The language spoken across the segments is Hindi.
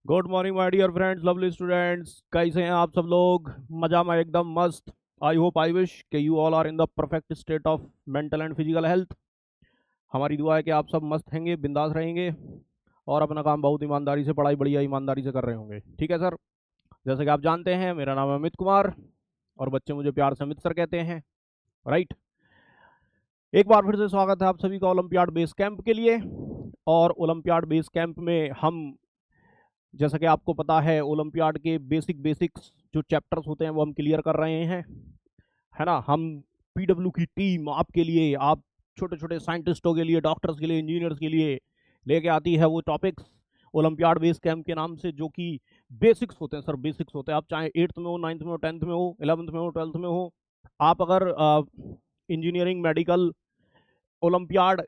Good morning my dear friends, lovely students. कैसे हैं आप सब लोग? मजा में, एकदम मस्त। आई होप, आई विश कि you all are in the perfect state of mental and physical health. हमारी दुआ है कि आप सब मस्त रहेंगे, बिंदास रहेंगे और अपना काम बहुत ईमानदारी से, पढ़ाई बढ़िया ईमानदारी से कर रहे होंगे। ठीक है सर। जैसे कि आप जानते हैं, मेरा नाम है अमित कुमार और बच्चे मुझे प्यार से अमित सर कहते हैं। राइट। एक बार फिर से स्वागत है आप सभी का ओलंपियाड बेस कैंप के लिए। और ओलंपियाड बेस कैंप में हम, जैसा कि आपको पता है, ओलंपियाड के बेसिक्स जो चैप्टर्स होते हैं वो हम क्लियर कर रहे हैं, है ना। हम पीडब्ल्यू की टीम आपके लिए, आप छोटे छोटे साइंटिस्टों के लिए, डॉक्टर्स के लिए, इंजीनियर्स के लिए लेके आती है वो टॉपिक्स ओलंपियाड बेस कैंप के नाम से, जो कि बेसिक्स होते हैं सर। बेसिक्स होते हैं, आप चाहे 8th में हो, 9th में हो, 10th में हो, 11th में हो, 12th में हो। आप अगर engineering, medical, olympiad,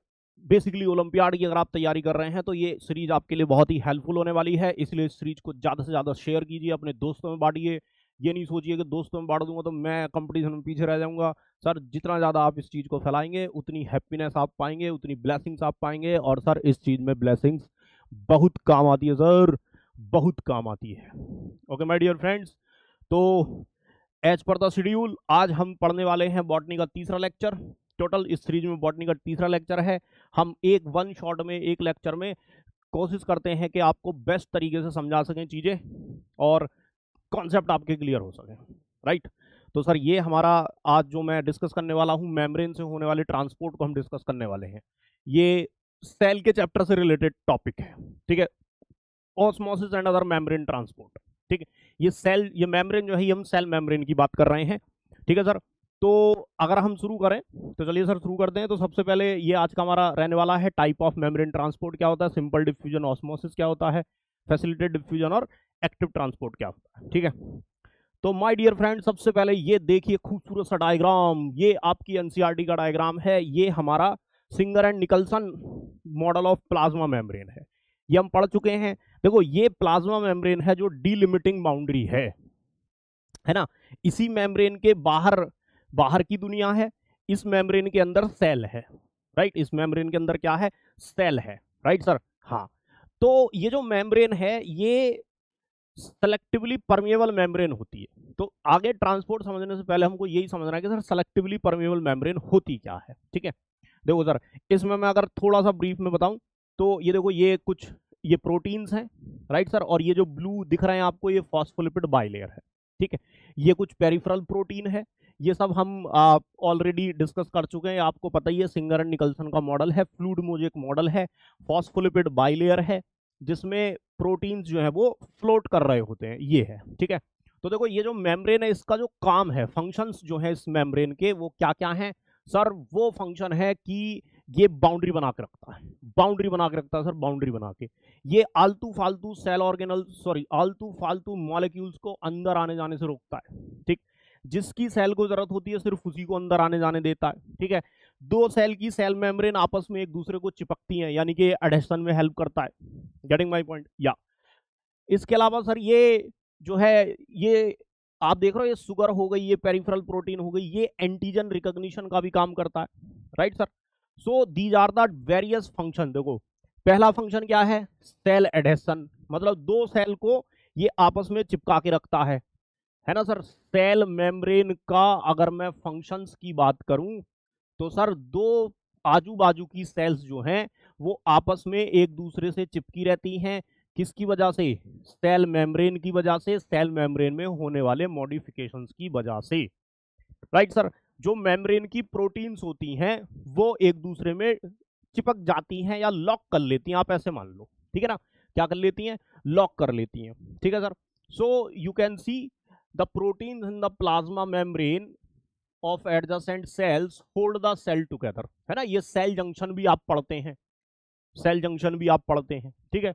basically olympiad की अगर आप तैयारी कर रहे हैं तो ये सीरीज आपके लिए बहुत ही हेल्पफुल होने वाली है। इसलिए इस सीरीज को ज़्यादा से ज़्यादा शेयर कीजिए, अपने दोस्तों में बांटिए। ये नहीं सोचिए कि दोस्तों में बांट दूंगा तो मैं कंपटीशन में पीछे रह जाऊंगा। सर, जितना ज़्यादा आप इस चीज़ को फैलाएंगे उतनी हैप्पीनेस आप पाएंगे, उतनी ब्लेसिंग्स आप पाएंगे। और सर, इस चीज़ में ब्लेसिंग्स बहुत काम आती है सर, बहुत काम आती है। ओके माय डियर फ्रेंड्स, तो एज पर द शेड्यूल आज हम पढ़ने वाले हैं बॉटनी का तीसरा लेक्चर। टोटल इस सीरीज में बॉटनी का तीसरा लेक्चर है। हम एक वन शॉट में, एक लेक्चर में कोशिश करते हैं कि आपको बेस्ट तरीके से समझा सकें चीज़ें और कॉन्सेप्ट आपके क्लियर हो सके। राइट। तो सर, ये हमारा आज जो मैं डिस्कस करने वाला हूँ, मेम्ब्रेन से होने वाले ट्रांसपोर्ट को हम डिस्कस करने वाले हैं। ये सेल के चैप्टर से रिलेटेड टॉपिक है। ठीक है। Osmosis and other membrane transport. ठीक है। ये सेल, ये मेम्ब्रेन जो है, ये हम सेल मेम्ब्रेन की बात कर रहे हैं। ठीक है सर। तो अगर हम शुरू करें तो चलिए सर शुरू करते हैं। तो सबसे पहले ये आज का हमारा रहने वाला है, टाइप ऑफ मेम्ब्रेन ट्रांसपोर्ट क्या होता है, सिंपल डिफ्यूजन ऑस्मोसिस क्या होता है, फैसिलिटेड डिफ्यूजन और एक्टिव ट्रांसपोर्ट क्या होता है। ठीक है। तो माय डियर फ्रेंड, सबसे पहले ये देखिए खूबसूरत सा डायग्राम। ये आपकी एनसीईआरटी का डायग्राम है। ये हमारा singer and Nicolson model of plasma membrane है। ये हम पढ़ चुके हैं। देखो, ये प्लाज्मा मेम्ब्रेन है जो डीलिमिटिंग बाउंड्री है ना। इसी मेम्ब्रेन के बाहर, बाहर की दुनिया है, इस मेम्ब्रेन के अंदर सेल है। राइट। इस मेम्ब्रेन के अंदर क्या है? सेल है। Right sir. हाँ। तो ये जो मेम्ब्रेन है, ये सेलेक्टिवली परमिएबल मेम्ब्रेन होती है। तो आगे ट्रांसपोर्ट समझने से पहले हमको यही समझना है कि सर सेलेक्टिवली परमिएबल मेम्ब्रेन होती क्या है। ठीक है। देखो सर, इसमें मैं अगर थोड़ा सा ब्रीफ में बताऊं तो ये देखो, ये कुछ, ये प्रोटीन्स हैं। Right sir. और ये जो ब्लू दिख रहे हैं आपको, ये फॉस्फोलिपिड बाइलेयर है। ठीक है। ये कुछ पेरिफेरल प्रोटीन है। ये सब हम ऑलरेडी डिस्कस कर चुके हैं, आपको पता ही है। सिंगर एंड निकलसन का मॉडल है, फ्लूइड मोजेक मॉडल है, फॉस्फोलिपिड बाइलेयर है, जिसमें प्रोटीन्स जो है वो फ्लोट कर रहे होते हैं। ये है। ठीक है। तो देखो, ये जो मेम्ब्रेन है, इसका जो काम है, फंक्शंस जो है इस मेम्ब्रेन के, वो क्या क्या हैं सर? वो फंक्शन है कि ये बाउंड्री बना के रखता है, बाउंड्री बना के रखता है सर, बाउंड्री बना के। ये आलतू फालतू सेल ऑर्गेनल, सॉरी, आलतू फालतू मॉलिक्यूल्स को अंदर आने जाने से रोकता है। ठीक। जिसकी सेल को जरूरत होती है सिर्फ उसी को अंदर आने जाने देता है। ठीक है। दो सेल की सेल मेम्ब्रेन आपस में एक दूसरे को चिपकती हैं, यानी कि एडहेशन में हेल्प करता है। Getting my point? या इसके अलावा सर, ये जो है, ये आप देख रहे हो, ये शुगर हो गई, ये पेरिफेरल प्रोटीन हो गई, ये एंटीजन रिकॉग्निशन का भी काम करता है। Right sir. So these are the various function. देखो, पहला फंक्शन क्या है? सेल एडहेशन, मतलब दो सेल को ये आपस में चिपका के रखता है ना सर। सेल मेम्ब्रेन का अगर मैं फंक्शंस की बात करूं तो सर, दो आजू बाजू की सेल्स जो हैं वो आपस में एक दूसरे से चिपकी रहती हैं। किसकी वजह से? सेल मेम्ब्रेन की वजह से, सेल मेम्ब्रेन में होने वाले मॉडिफिकेशंस की वजह से। Right sir. जो मेम्ब्रेन की प्रोटीन्स होती हैं वो एक दूसरे में चिपक जाती हैं या लॉक कर लेती हैं, आप ऐसे मान लो। ठीक है ना। क्या कर लेती हैं? लॉक कर लेती हैं। ठीक है sir. So you can see the proteins in the plasma membrane of adjacent cells hold the cell together, है ना। ये सेल जंक्शन भी आप पढ़ते हैं, सेल जंक्शन भी आप पढ़ते हैं। ठीक है।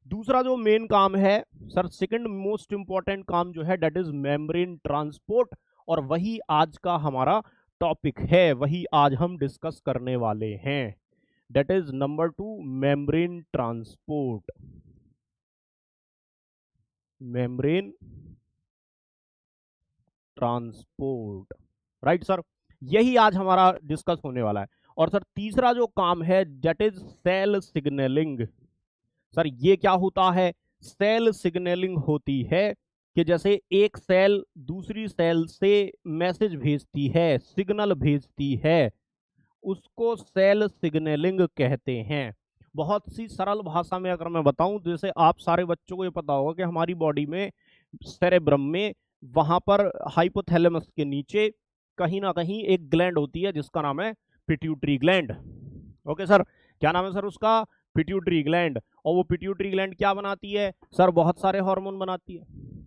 दूसरा जो मेन काम है सर, सेकंड मोस्ट इंपॉर्टेंट काम जो है, दैट इज मेम्ब्रेन ट्रांसपोर्ट। और वही आज का हमारा टॉपिक है, वही आज हम डिस्कस करने वाले हैं। That is number 2, membrane transport. Membrane transport. Right sir. यही आज हमारा डिस्कस होने वाला है। और सर, तीसरा जो काम है, that is cell signalling. Sir, ये क्या होता है? सेल सिग्नलिंग होती है कि जैसे एक सेल दूसरी सेल से मैसेज भेजती है, सिग्नल भेजती है, उसको सेल सिग्नलिंग कहते हैं। बहुत सी सरल भाषा में अगर मैं बताऊं, जैसे आप सारे बच्चों को ये पता होगा कि हमारी बॉडी में सेरेब्रम में वहां पर हाइपोथैलेमस के नीचे कहीं ना कहीं एक ग्लैंड होती है जिसका नाम है पिट्यूटरी ग्लैंड। ओके सर, क्या नाम है सर उसका? Pituitary gland. और वो पिट्यूटरी ग्लैंड क्या बनाती है सर? बहुत सारे हार्मोन बनाती है,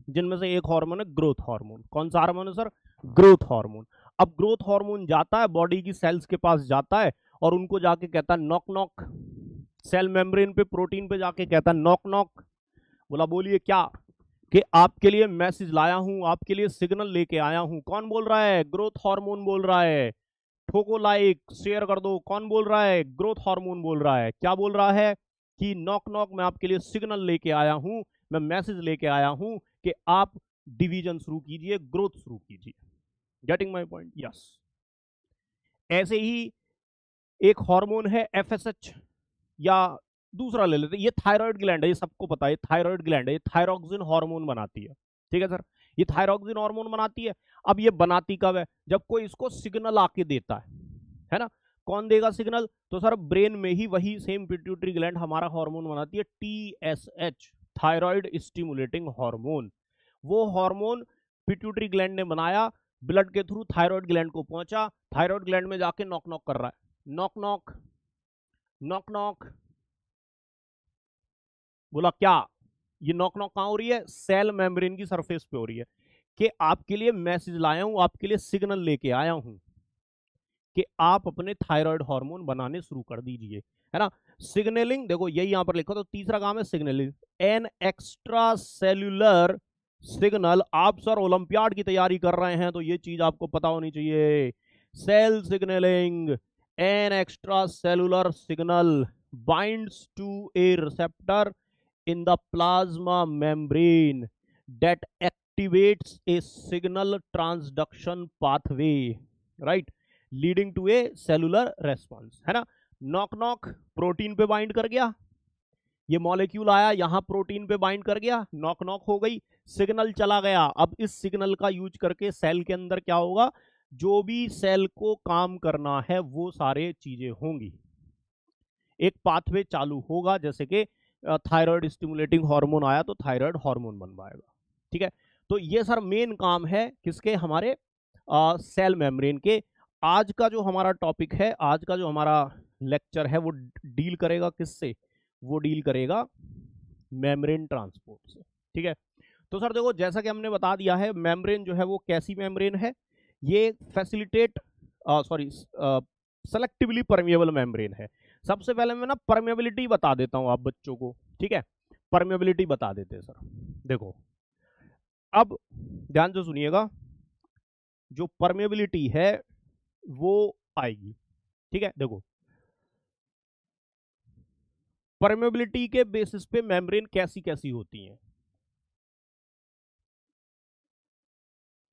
जिनमें से एक हार्मोन है ग्रोथ हार्मोन। कौन सा हार्मोन है सर? Growth hormone. अब ग्रोथ हार्मोन जाता है बॉडी की सेल्स के पास, जाता है और उनको जाके कहता है नॉक नॉक, सेल मेम्ब्रेन पे प्रोटीन पे जाके कहता है नॉक नॉक। बोला बोलिए क्या? कि आपके लिए मैसेज लाया हूं, आपके लिए सिग्नल लेके आया हूं। कौन बोल रहा है? ग्रोथ हार्मोन बोल रहा है। ठोको लाइक, शेयर कर दो। कौन बोल रहा है? ग्रोथ हार्मोन बोल रहा है। क्या बोल रहा है? कि नॉक नॉक, मैं आपके लिए सिग्नल लेके आया हूं, मैं मैसेज लेके आया हूं कि आप डिवीजन शुरू कीजिए, ग्रोथ शुरू कीजिए। Getting my point? यस। ऐसे ही एक हार्मोन है एफएसएच, या दूसरा ले लेते हैं, ये थायराइड ग्लैंड है, ये सबको पता है, ये थायराइड ग्लैंड है, ये थायरोक्सिन हार्मोन बनाती है। ठीक है सर, ये थायरोक्सिन हार्मोन बनाती है। अब ये बनाती कब है? जब कोई इसको सिग्नल आके देता है ना। कौन देगा सिग्नल? तो सर ब्रेन में ही वही सेम पिट्यूटरी ग्लैंड हमारा हार्मोन बनाती है, टीएसएच, थायराइड स्टिमुलेटिंग हार्मोन। वो हार्मोन पिट्यूटरी ग्लैंड ने बनाया, ब्लड के थ्रू थायराइड ग्लैंड को पहुंचा, थायराइड ग्लैंड में जाके नॉक नॉक कर रहा है। Knock knock, knock knock. बोला क्या? ये नॉक नॉक कहां हो रही है? सेल मेम्ब्रेन की सरफेस पे हो रही है कि आपके लिए मैसेज लाया हूं, आपके लिए सिग्नल लेके आया हूं कि आप अपने थायराइड हार्मोन बनाने शुरू कर दीजिए, है ना। सिग्नलिंग देखो यही यहां पर लिखा, तो तीसरा काम है signalling, an extra cellular signal. आप सर ओलंपियाड की तैयारी कर रहे हैं तो ये चीज आपको पता होनी चाहिए। Cell signalling, an extracellular signal binds to a receptor in the plasma membrane that activates a signal transduction pathway, right, leading to a cellular response, है ना। नॉक नॉक प्रोटीन पे बाइंड कर गया, ये मॉलिक्यूल आया यहां प्रोटीन पे बाइंड कर गया, नॉक नॉक हो गई, सिग्नल चला गया। अब इस सिग्नल का यूज करके सेल के अंदर क्या होगा? जो भी सेल को काम करना है वो सारे चीजें होंगी, एक पाथवे चालू होगा, जैसे कि थायराइड स्टिमुलेटिंग हार्मोन आया तो थायराइड हार्मोन बन पाएगा। ठीक है, तो ये सर मेन काम है किसके? हमारे सेल मेम्ब्रेन के। आज का जो हमारा टॉपिक है, आज का जो हमारा लेक्चर है वो डील करेगा किससे? वो डील करेगा मेम्ब्रेन ट्रांसपोर्ट से। ठीक है, तो सर देखो जैसा कि हमने बता दिया है, मेम्ब्रेन जो है वो कैसी मेम्ब्रेन है? ये facilitate sorry selectively permeable membrane है। सबसे पहले मैं ना परमेबिलिटी बता देता हूं आप बच्चों को। ठीक है, परमेबिलिटी बता देते हैं सर। देखो अब ध्यान से सुनिएगा, जो परमेबिलिटी है वो आएगी। ठीक है, देखो परमेबिलिटी के बेसिस पे मेम्ब्रेन कैसी कैसी होती हैं।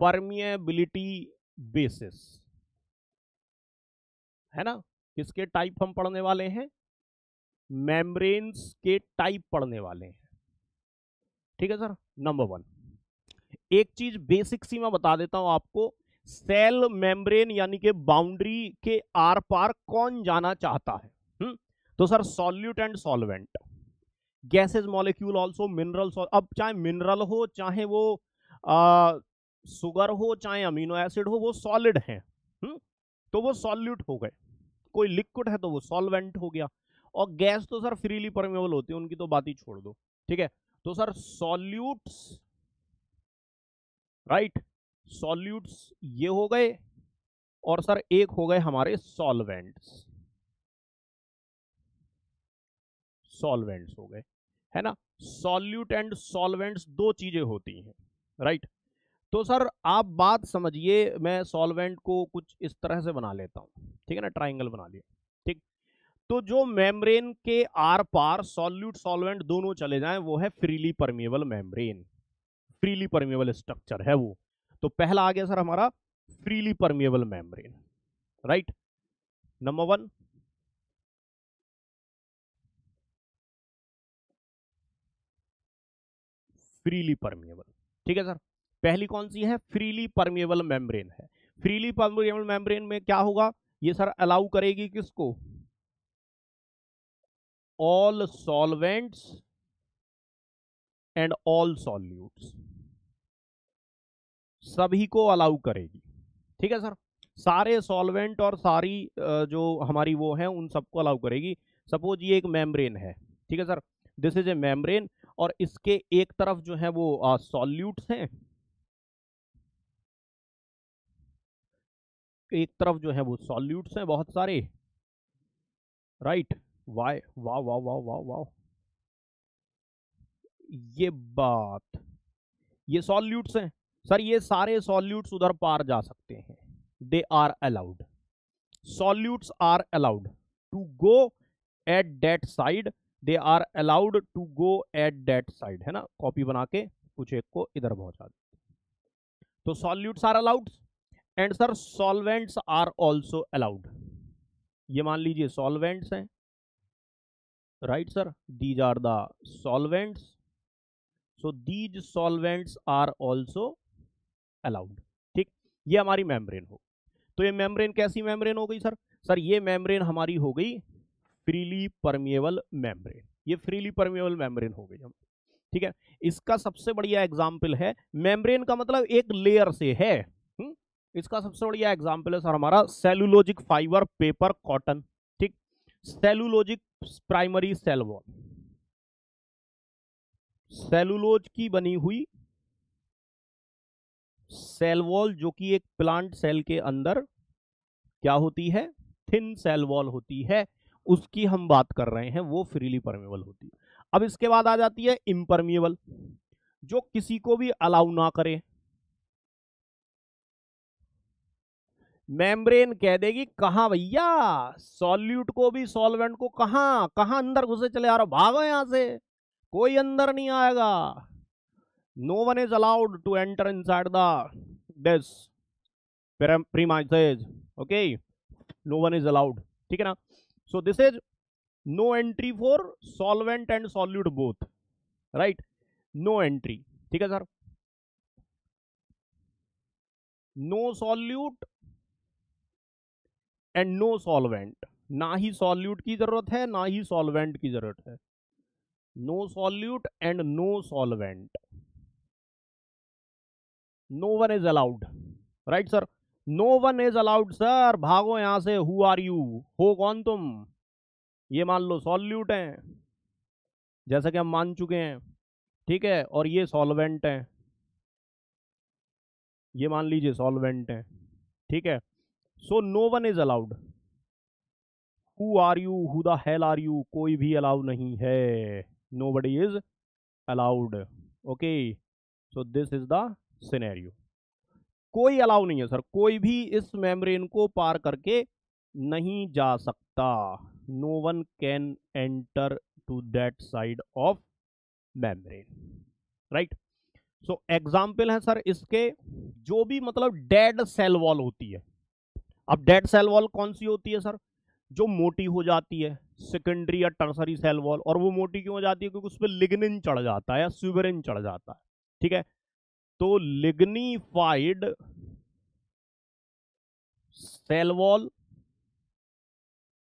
परमिएबिलिटी बेसिस, है ना, किसके टाइप हम पढ़ने वाले हैं? मेम्ब्रेन्स के टाइप पढ़ने वाले हैं। ठीक है सर, नंबर वन, एक चीज बेसिक सी मैं बता देता हूं आपको, सेल मेम्ब्रेन यानी कि बाउंड्री के आर पार कौन जाना चाहता है? तो sir solute and solvent, gases molecule also mineral. अब चाहे मिनरल हो, चाहे वो शुगर हो, चाहे अमीनो एसिड हो, वो सॉलिड है, तो वो सॉल्यूट हो गए। कोई लिक्विड है तो वो सॉल्वेंट हो गया। और गैस तो सर फ्रीली परमेबल होती है, उनकी तो बात ही छोड़ दो। ठीक है, तो सर सॉल्यूट्स, राइट, सॉल्यूट्स ये हो गए, और सर एक हो गए हमारे सॉल्वेंट्स, सॉल्वेंट्स हो गए, है ना। सॉल्यूट एंड सॉल्वेंट्स दो चीजें होती हैं, राइट। तो सर आप बात समझिए, मैं सॉल्वेंट को कुछ इस तरह से बना लेता हूं, ठीक है ना, ट्राइंगल बना लिया। ठीक, तो जो मेम्ब्रेन के आर पार सॉल्यूट सॉल्वेंट दोनों चले जाएं वो है freely permeable membrane, freely permeable structure है वो। तो पहला आ गया सर हमारा freely permeable membrane, right, number one. Freely permeable. ठीक है सर, पहली कौन सी है? फ्रीली परमिएबल मेम्ब्रेन है। फ्रीली परमिएबल मेम्ब्रेन में क्या होगा? ये सर अलाउ करेगी किसको? All solvents and all solutes, सभी को अलाउ करेगी। ठीक है सर, सारे सॉल्वेंट और सारी जो हमारी वो है उन सबको अलाउ करेगी। सपोज ये एक मेम्ब्रेन है, ठीक है sir, this is a membrane, और इसके एक तरफ जो है वो सॉल्यूट्स हैं, एक तरफ जो है वो सॉल्यूट्स हैं बहुत सारे, राइट। वाई वाह वाह वाह वाह वाह, ये बात, ये सॉल्यूट्स हैं सर, ये सारे सॉल्यूट्स उधर पार जा सकते हैं, they are allowed, solutes are allowed to go at that side, they are allowed to go at that side, है ना। कॉपी बना के कुछ एक को इधर पहुंचा दे, तो solutes are allowed and sir solvents are also allowed. ये मान लीजिए सॉल्वेंट्स हैं, right sir, these are the solvents, so these solvents are also allowed. ठीक, ये हमारी मेम्ब्रेन हो। तो ये मेम्ब्रेन कैसी मेम्ब्रेन हो गई सर? सर ये मेम्ब्रेन हमारी हो गई फ्रीली परमिएबल मेम्ब्रेन, ये फ्रीली परमिएबल मेम्ब्रेन हो गई हम। ठीक है, इसका सबसे बढ़िया एग्जाम्पल है, मेम्ब्रेन का मतलब एक लेयर से है। इसका सबसे बढ़िया एग्जाम्पल है सर हमारा सेलुलोजिक फाइबर, पेपर, कॉटन। ठीक, cellulosic primary cell wall, cellulose की बनी हुई सेल वॉल, जो कि एक प्लांट सेल के अंदर क्या होती है? थिन सेल वॉल होती है, उसकी हम बात कर रहे हैं, वो फ्रीली परमिएबल होती है। अब इसके बाद आ जाती है इम्परमिएबल, जो किसी को भी अलाउ ना करे। मेम्ब्रेन कह देगी कहां भैया, सॉल्यूट को भी सॉल्वेंट को, कहां कहां अंदर घुसे चले आ रहे हो, भागो यहां से, कोई अंदर नहीं आएगा, no one is allowed to enter inside the this premises, okay, no one is allowed। ठीक है ना, so this is no entry for solvent and solute both, right, no entry। ठीक है sir, no solute and no solvent, ना ही सॉल्यूट की जरूरत है ना ही सॉल्वेंट की जरूरत है, no solute and no solvent, no one is allowed, right sir, no one is allowed sir, भागो यहां से, who are you, हो कौन तुम, ये मान लो सॉल्यूट हैं जैसा कि हम मान चुके हैं, ठीक है, और ये सॉल्वेंट हैं, ये मान लीजिए सॉल्वेंट हैं, ठीक है, so no one is allowed, who are you, who the hell are you, कोई भी अलाउ नहीं है, nobody is allowed, okay, so this is the scenario, कोई अलाउ नहीं है सर, कोई भी इस मेम्ब्रेन को पार करके नहीं जा सकता, no one can enter to that side of membrane, right. So example है सर इसके, जो भी मतलब डेड सेल वॉल होती है। अब डेड सेल वॉल कौन सी होती है सर? जो मोटी हो जाती है, सेकेंडरी या टर्सरी सेल वॉल, और वो मोटी क्यों हो जाती है? क्योंकि उस पर लिग्निन चढ़ जाता है या स्यूबेरिन चढ़ जाता है, ठीक है, तो लिग्निफाइड सेल वॉल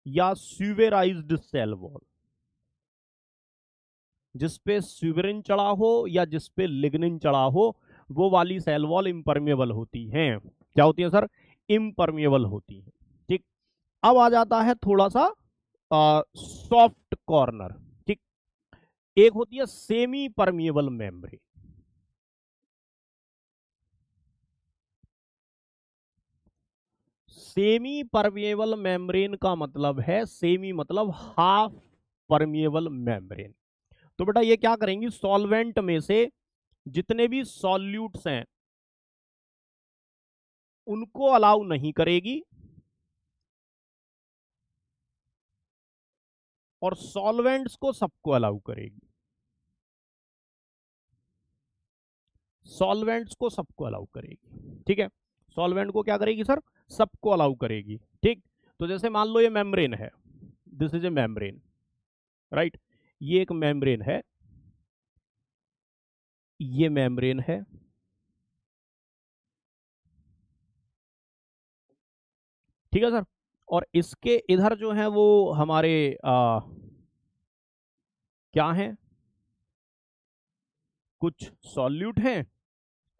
या स्यूबेराइज्ड सेल वॉल, जिसपे स्यूबेरिन चढ़ा हो या जिसपे लिग्निन चढ़ा हो, वो वाली सेल वॉल इम्परमिएबल होती हैं। क्या होती है सर? इम्परमिएबल होती है। ठीक, अब आ जाता है थोड़ा सा सॉफ्ट कॉर्नर। ठीक, एक होती है semi permeable membrane, semi permeable membrane का मतलब है, सेमी मतलब हाफ परमिएबल मेम्ब्रेन। तो बेटा ये क्या करेंगी, सॉल्वेंट में से जितने भी सॉल्यूट्स हैं उनको अलाउ नहीं करेगी, और सॉल्वेंट्स को सबको अलाउ करेगी, सॉल्वेंट्स को सबको अलाउ करेगी। ठीक है, सॉल्वेंट को क्या करेगी सर? सबको अलाउ करेगी। ठीक, तो जैसे मान लो ये मेम्ब्रेन है, this is a membrane, right, ये एक मेम्ब्रेन है, ये मेम्ब्रेन है, ठीक है सर। और इसके इधर जो है वो हमारे क्या हैं, कुछ सॉल्यूट हैं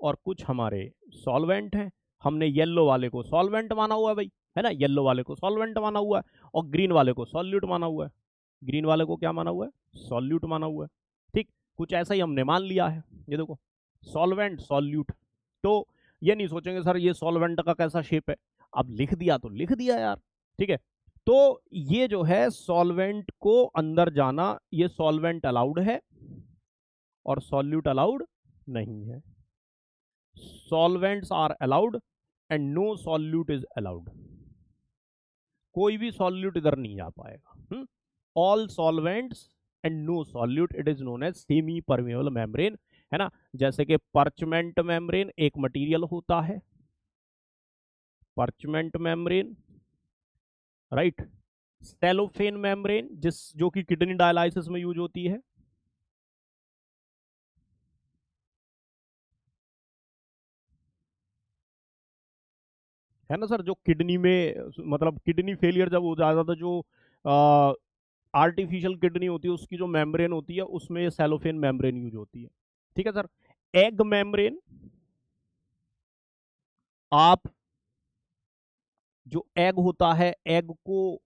और कुछ हमारे सॉल्वेंट हैं। हमने येलो वाले को सॉल्वेंट माना हुआ है भाई, है ना, येलो वाले को सॉल्वेंट माना हुआ है और ग्रीन वाले को सॉल्यूट माना हुआ है। ग्रीन वाले को क्या माना हुआ है, सॉल्यूट माना हुआ है। ठीक, कुछ ऐसा ही हमने मान लिया है। ये देखो सॉल्वेंट सॉल्यूट, तो ये नहीं सोचेंगे सर ये सॉल्वेंट का कैसा शेप है, अब लिख दिया तो लिख दिया यार, ठीक है। तो ये जो है सॉल्वेंट को अंदर जाना, ये सॉल्वेंट अलाउड है और सॉल्यूट अलाउड नहीं है। Solvents are allowed and no solute is allowed. कोई भी सॉल्यूट इधर नहीं जा पाएगा। All solvents and no solute, it is known as semipermeable membrane, है ना। जैसे कि पर्चमेंट मेम्ब्रेन एक मटेरियल होता है, parchment membrane, right. Cellophane membrane जो कि किडनी डायलाइसिस में यूज होती है ना सर। जो किडनी में मतलब किडनी फेलियर जब हो जाता था, जो आर्टिफिशियल किडनी होती है उसकी जो मेम्ब्रेन होती है उसमें ये सेलोफेन मेम्ब्रेन यूज होती है, ठीक है सर। एग मेम्ब्रेन, आप जो एग होता है, एग को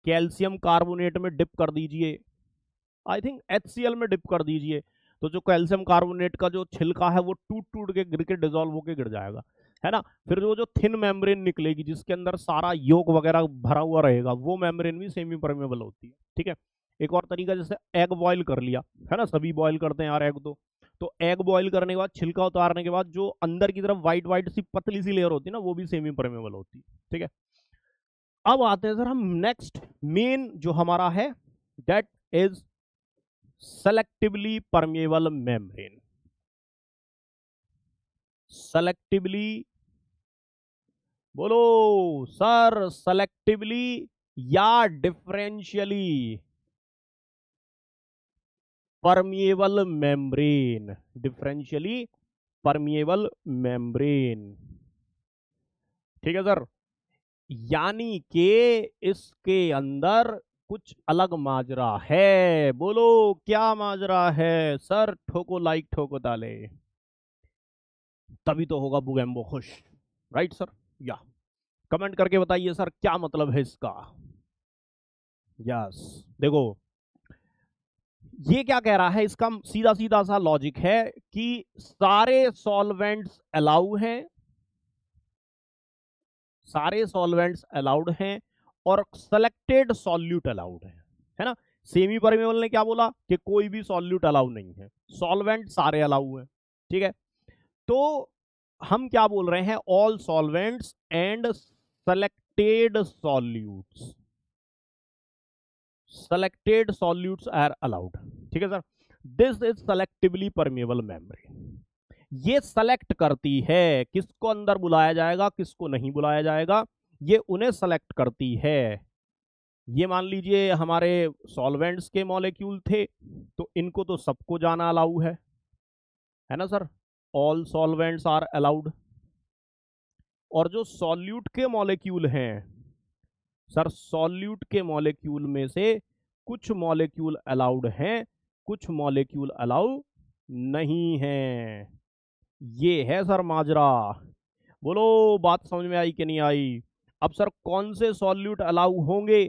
कैल्शियम कार्बोनेट में डिप कर दीजिए, आई थिंक HCl में डिप कर दीजिए, तो जो कैल्शियम कार्बोनेट का जो छिलका है वो टूट टूट के गिर के डिजोल्व होके गिर जाएगा, है ना। फिर वो जो थिन मेम्ब्रेन निकलेगी जिसके अंदर सारा योग वगैरह भरा हुआ रहेगा, वो मेम्ब्रेन भी सेमी परमेबल होती है, ठीक है। एक और तरीका, जैसे एग बॉईल कर लिया, है ना, सभी बॉईल करते हैं यार एग, तो एग बॉईल करने के बाद छिलका उतारने के बाद जो अंदर की तरफ व्हाइट व्हाइट सी पतली सी लेयर होती है ना, वो भी सेमी परमेबल होती है, ठीक है। अब आते हैं सर हम नेक्स्ट मेन जो हमारा है, that is selectively permeable membrane. Selectively बोलो सर, सेलेक्टिवली या differentially permeable membrane, differentially permeable membrane, ठीक है सर। यानी कि इसके अंदर कुछ अलग माजरा है। बोलो क्या माजरा है सर, ठोको लाइक ठोको ताले, तभी तो होगा बुगेम्बो खुश, राइट सर। या कमेंट करके बताइए सर क्या मतलब है इसका। यस, देखो ये क्या कह रहा है, इसका सीधा सीधा सा लॉजिक है कि सारे सॉल्वेंट्स अलाउ हैं, सारे सॉल्वेंट्स अलाउड हैं और सेलेक्टेड सॉल्यूट अलाउड है ना। सेमी परमेबल ने क्या बोला कि कोई भी सॉल्यूट अलाउ नहीं है, सॉल्वेंट सारे अलाउ हैं, ठीक है। तो हम क्या बोल रहे हैं, all solvents and selected solutes, selected solutes are allowed, ठीक है sir. This is selectively permeable membrane. ये सेलेक्ट करती है किसको अंदर बुलाया जाएगा किसको नहीं बुलाया जाएगा, ये उन्हें सेलेक्ट करती है। ये मान लीजिए हमारे सॉल्वेंट्स के मॉलिक्यूल थे, तो इनको तो सबको जाना अलाउ है ना sir, all solvents are allowed. और जो सॉल्यूट के मॉलिक्यूल हैं सर, सॉल्यूट के मॉलिक्यूल में से कुछ मॉलिक्यूल अलाउड हैं, कुछ मॉलिक्यूल अलाउ नहीं है। ये है सर माजरा। बोलो बात समझ में आई कि नहीं आई। अब सर कौन से सॉल्यूट अलाउ होंगे,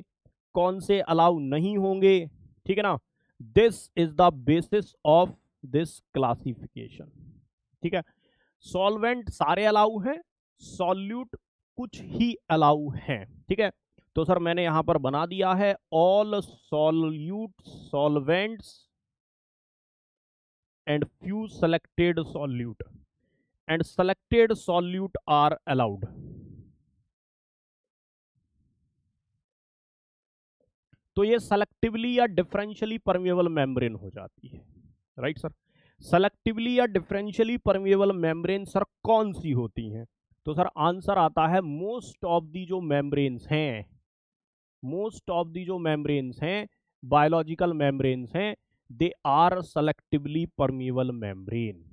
कौन से अलाउ नहीं होंगे, ठीक है ना। This is the basis of this classification, ठीक है। सॉल्वेंट सारे अलाउ हैं, सॉल्यूट कुछ ही अलाउ हैं, ठीक है। तो सर मैंने यहां पर बना दिया है all solute solvents and few selected solute and selected solute are allowed. तो ये सेलेक्टिवली या डिफरेंशियली परमेबल मेम्ब्रेन हो जाती है, राइट सर। सेलेक्टिवली या डिफरेंशियली परमेबल मेम्ब्रेन सर कौन सी होती हैं, तो सर आंसर आता है मोस्ट ऑफ दी जो मेम्ब्रेन्स हैं, मोस्ट ऑफ दी जो मेम्ब्रेन्स हैं बायोलॉजिकल मेम्ब्रेन्स हैं, they are selectively permeable membrane.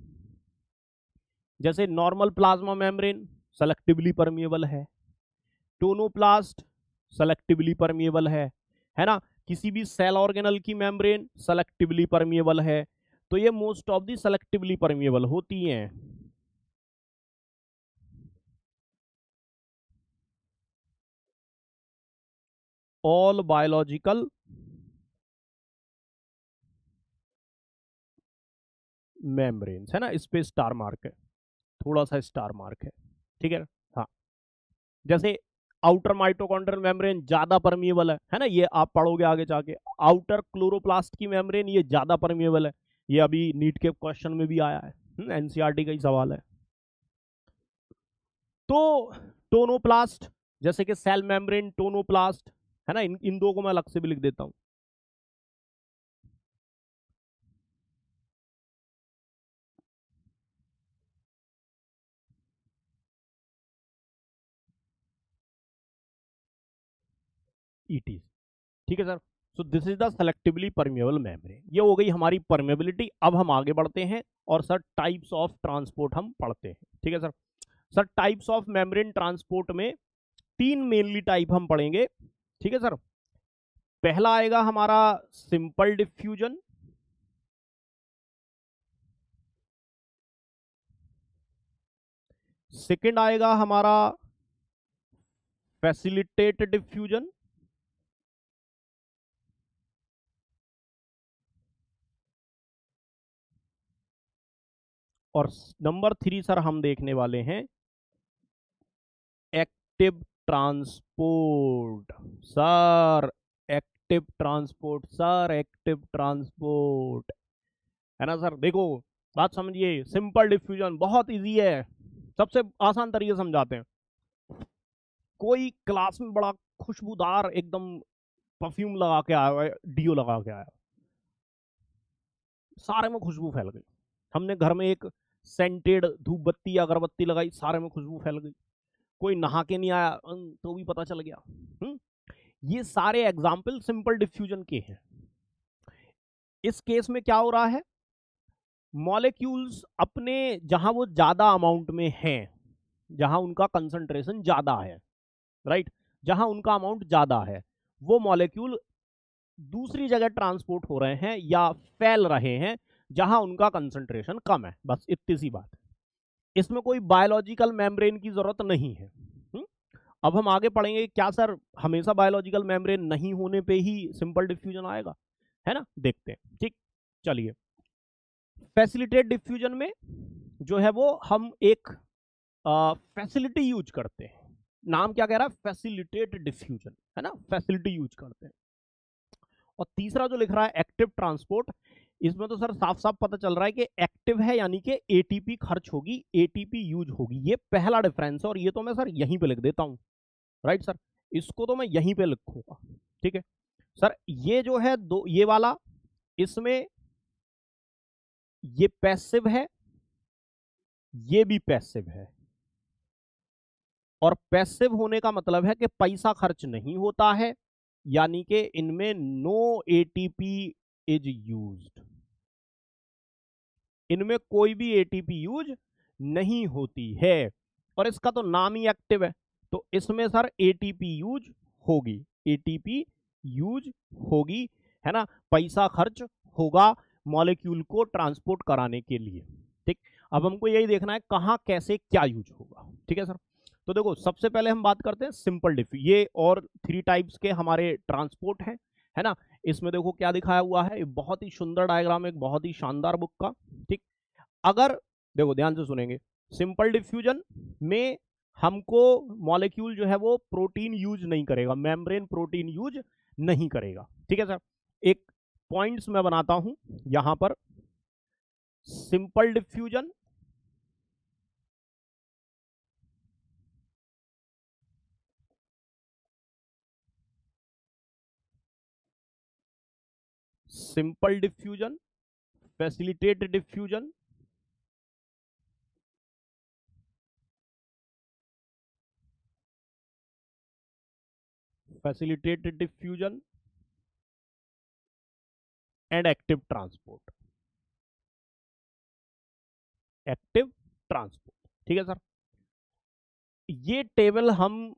जैसे normal plasma membrane selectively permeable है, टोनोप्लास्ट सेलेक्टिवली परमिएबल है ना। किसी भी सेल ऑर्गेनल की मेम्ब्रेन सेलेक्टिवली परमिएबल है। तो ये most of the selectively permeable होती हैं। ऑल बायोलॉजिकल मेम्ब्रेन्स, है ना, इस पे स्टार मार्क है, थोड़ा सा स्टार मार्क है, ठीक है। हाँ, जैसे आउटर माइटोकॉन्ड्रियल मेम्ब्रेन ज्यादा परमिएबल है ना, ये आप पढ़ोगे आगे जाके। आउटर क्लोरोप्लास्ट की मेम्ब्रेन ये ज्यादा परमिएबल है, ये अभी नीट के क्वेश्चन में भी आया है, एनसीईआरटी का ही सवाल है। तो टोनोप्लास्ट, जैसे कि सेल मेम्ब्रेन टोनोप्लास्ट, है ना, इन दो को मैं अलग से भी लिख देता हूं। ईटी, ठीक है sir. So this is the selectively permeable membrane. ये हो गई हमारी परमिएबिलिटी। अब हम आगे बढ़ते हैं और सर टाइप्स ऑफ ट्रांसपोर्ट हम पढ़ते हैं, ठीक है sir. Sir types of membrane transport में तीन मेनली टाइप हम पढ़ेंगे, ठीक है सर। पहला आएगा हमारा सिंपल डिफ्यूजन, सेकंड आएगा हमारा फैसिलिटेट डिफ्यूजन, और नंबर 3 सर हम देखने वाले हैं active transport. Sir active transport, sir active transport, है ना सर। देखो बात समझिए, सिंपल डिफ्यूजन बहुत इजी है, सबसे आसान तरीके से समझाते हैं। कोई क्लास में बड़ा खुशबूदार एकदम परफ्यूम लगा के आया है, डीओ लगा के आया, सारे में खुशबू फैल गई। हमने घर में एक सेंटेड धूप बत्ती या अगरबत्ती लगाई, सारे में खुशबू फैल गई। कोई नहा के नहीं आया तो भी पता चल गया। ये सारे एग्जाम्पल सिंपल डिफ्यूजन के हैं। इस केस में क्या हो रहा है, मॉलिक्यूल्स अपने जहां वो ज्यादा अमाउंट में हैं, जहां उनका कंसंट्रेशन ज्यादा है, राइट, जहां उनका अमाउंट ज्यादा है, वो मॉलिक्यूल दूसरी जगह ट्रांसपोर्ट हो रहे हैं या फैल रहे हैं जहां उनका कंसंट्रेशन कम है। बस इतनी सी बात है, इसमें कोई बायोलॉजिकल मेम्ब्रेन की जरूरत नहीं है। अब हम आगे पढ़ेंगे क्या सर हमेशा बायोलॉजिकल मेम्ब्रेन नहीं होने पे ही सिंपल डिफ्यूजन आएगा, है ना, देखते हैं, ठीक। चलिए, फैसिलिटेट डिफ्यूजन में जो है वो हम एक फैसिलिटी यूज करते हैं। नाम क्या कह रहा है, फैसिलिटेट डिफ्यूजन, है ना, फैसिलिटी यूज करते हैं। और तीसरा जो लिख रहा है एक्टिव ट्रांसपोर्ट, इसमें तो सर साफ साफ पता चल रहा है कि एक्टिव है यानी कि एटीपी खर्च होगी, एटीपी यूज होगी, ये पहला डिफरेंस है। और ये तो मैं सर यहीं पे लिख देता हूं, राइट सर, इसको तो मैं यहीं पे लिखूंगा, ठीक है सर। ये जो है दो, ये वाला, इसमें ये पैसिव है, ये भी पैसिव है। और पैसिव होने का मतलब है कि पैसा खर्च नहीं होता है, यानी कि इनमें नो एटीपी इज यूज्ड, इनमें कोई भी एटीपी यूज नहीं होती है। और इसका तो नाम ही एक्टिव है, तो इसमें सर एटीपी यूज होगी, एटीपी यूज होगी, है ना, पैसा खर्च होगा मॉलिक्यूल को ट्रांसपोर्ट कराने के लिए, ठीक। अब हमको यही देखना है कहां कैसे क्या यूज होगा, ठीक है सर। तो देखो सबसे पहले हम बात करते हैं सिंपल डिफ्यू, ये और 3 टाइप्स के हमारे ट्रांसपोर्ट हैं, है ना। इसमें देखो क्या दिखाया हुआ है, बहुत ही सुंदर डायग्राम, एक बहुत ही शानदार बुक का, ठीक। अगर देखो ध्यान से सुनेंगे, सिंपल डिफ्यूजन में हमको मॉलिक्यूल जो है वो प्रोटीन यूज नहीं करेगा, मेम्ब्रेन प्रोटीन यूज नहीं करेगा, ठीक है सर। एक पॉइंट्स मैं बनाता हूं यहां पर, simple diffusion, simple diffusion, facilitate diffusion, facilitate diffusion and active transport, active transport. ठीक है सर, ये टेबल हम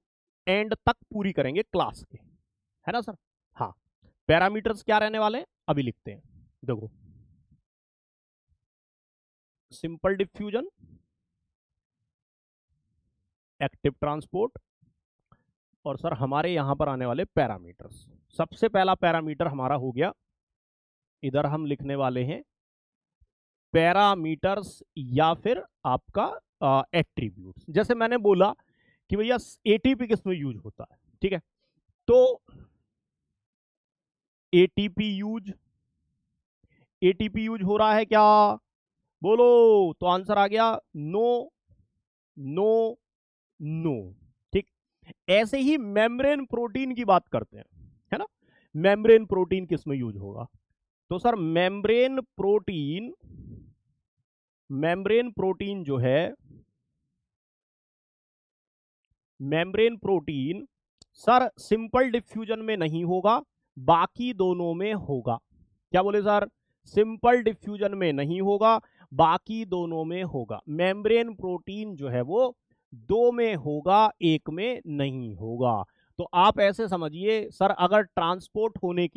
एंड तक पूरी करेंगे क्लास के, है ना सर। हाँ, पैरामीटर्स क्या रहने वाले हैं अभी लिखते हैं। देखो, सिंपल डिफ्यूजन, एक्टिव ट्रांसपोर्ट, और सर हमारे यहां पर आने वाले पैरामीटर्स। सबसे पहला पैरामीटर हमारा हो गया, इधर हम लिखने वाले हैं पैरामीटर्स या फिर आपका एट्रीब्यूट्स। जैसे मैंने बोला कि भैया एटीपी किस में यूज होता है, ठीक है, तो एटीपी यूज हो रहा है क्या, बोलो, तो आंसर आ गया नो नो नो। ठीक, ऐसे ही मेम्ब्रेन प्रोटीन की बात करते हैं, है ना, मेम्ब्रेन प्रोटीन किस में यूज होगा, तो सर मेम्ब्रेन प्रोटीन जो है, membrane protein sir simple diffusion में नहीं होगा, बाकी दोनों में होगा। क्या बोले सर, सिंपल डिफ्यूजन में नहीं होगा, बाकी दोनों में होगा। मेम्ब्रेन प्रोटीन जो है वो दो में होगा, एक में नहीं होगा। तो आप ऐसे समझिए सर, अगर ट्रांसपोर्ट होने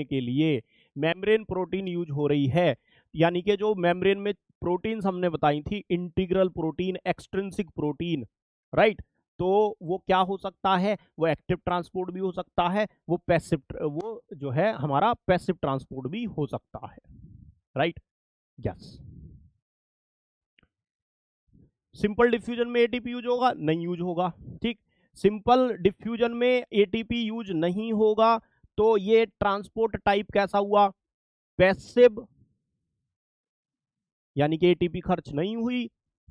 के लिए मेम्ब्रेन प्रोटीन यूज हो रही है, यानी कि जो मेम्ब्रेन में प्रोटीन्स हमने बताई थी, integral protein, extrinsic protein, right, तो वो क्या हो सकता है, वो एक्टिव ट्रांसपोर्ट भी हो सकता है, वो जो है हमारा पैसिव ट्रांसपोर्ट भी हो सकता है, राइट, यस। सिंपल डिफ्यूजन में एटीपी यूज होगा, नहीं यूज होगा, ठीक। सिंपल डिफ्यूजन में एटीपी यूज नहीं होगा, तो ये ट्रांसपोर्ट टाइप कैसा हुआ, पैसिव, यानी कि एटीपी खर्च नहीं हुई।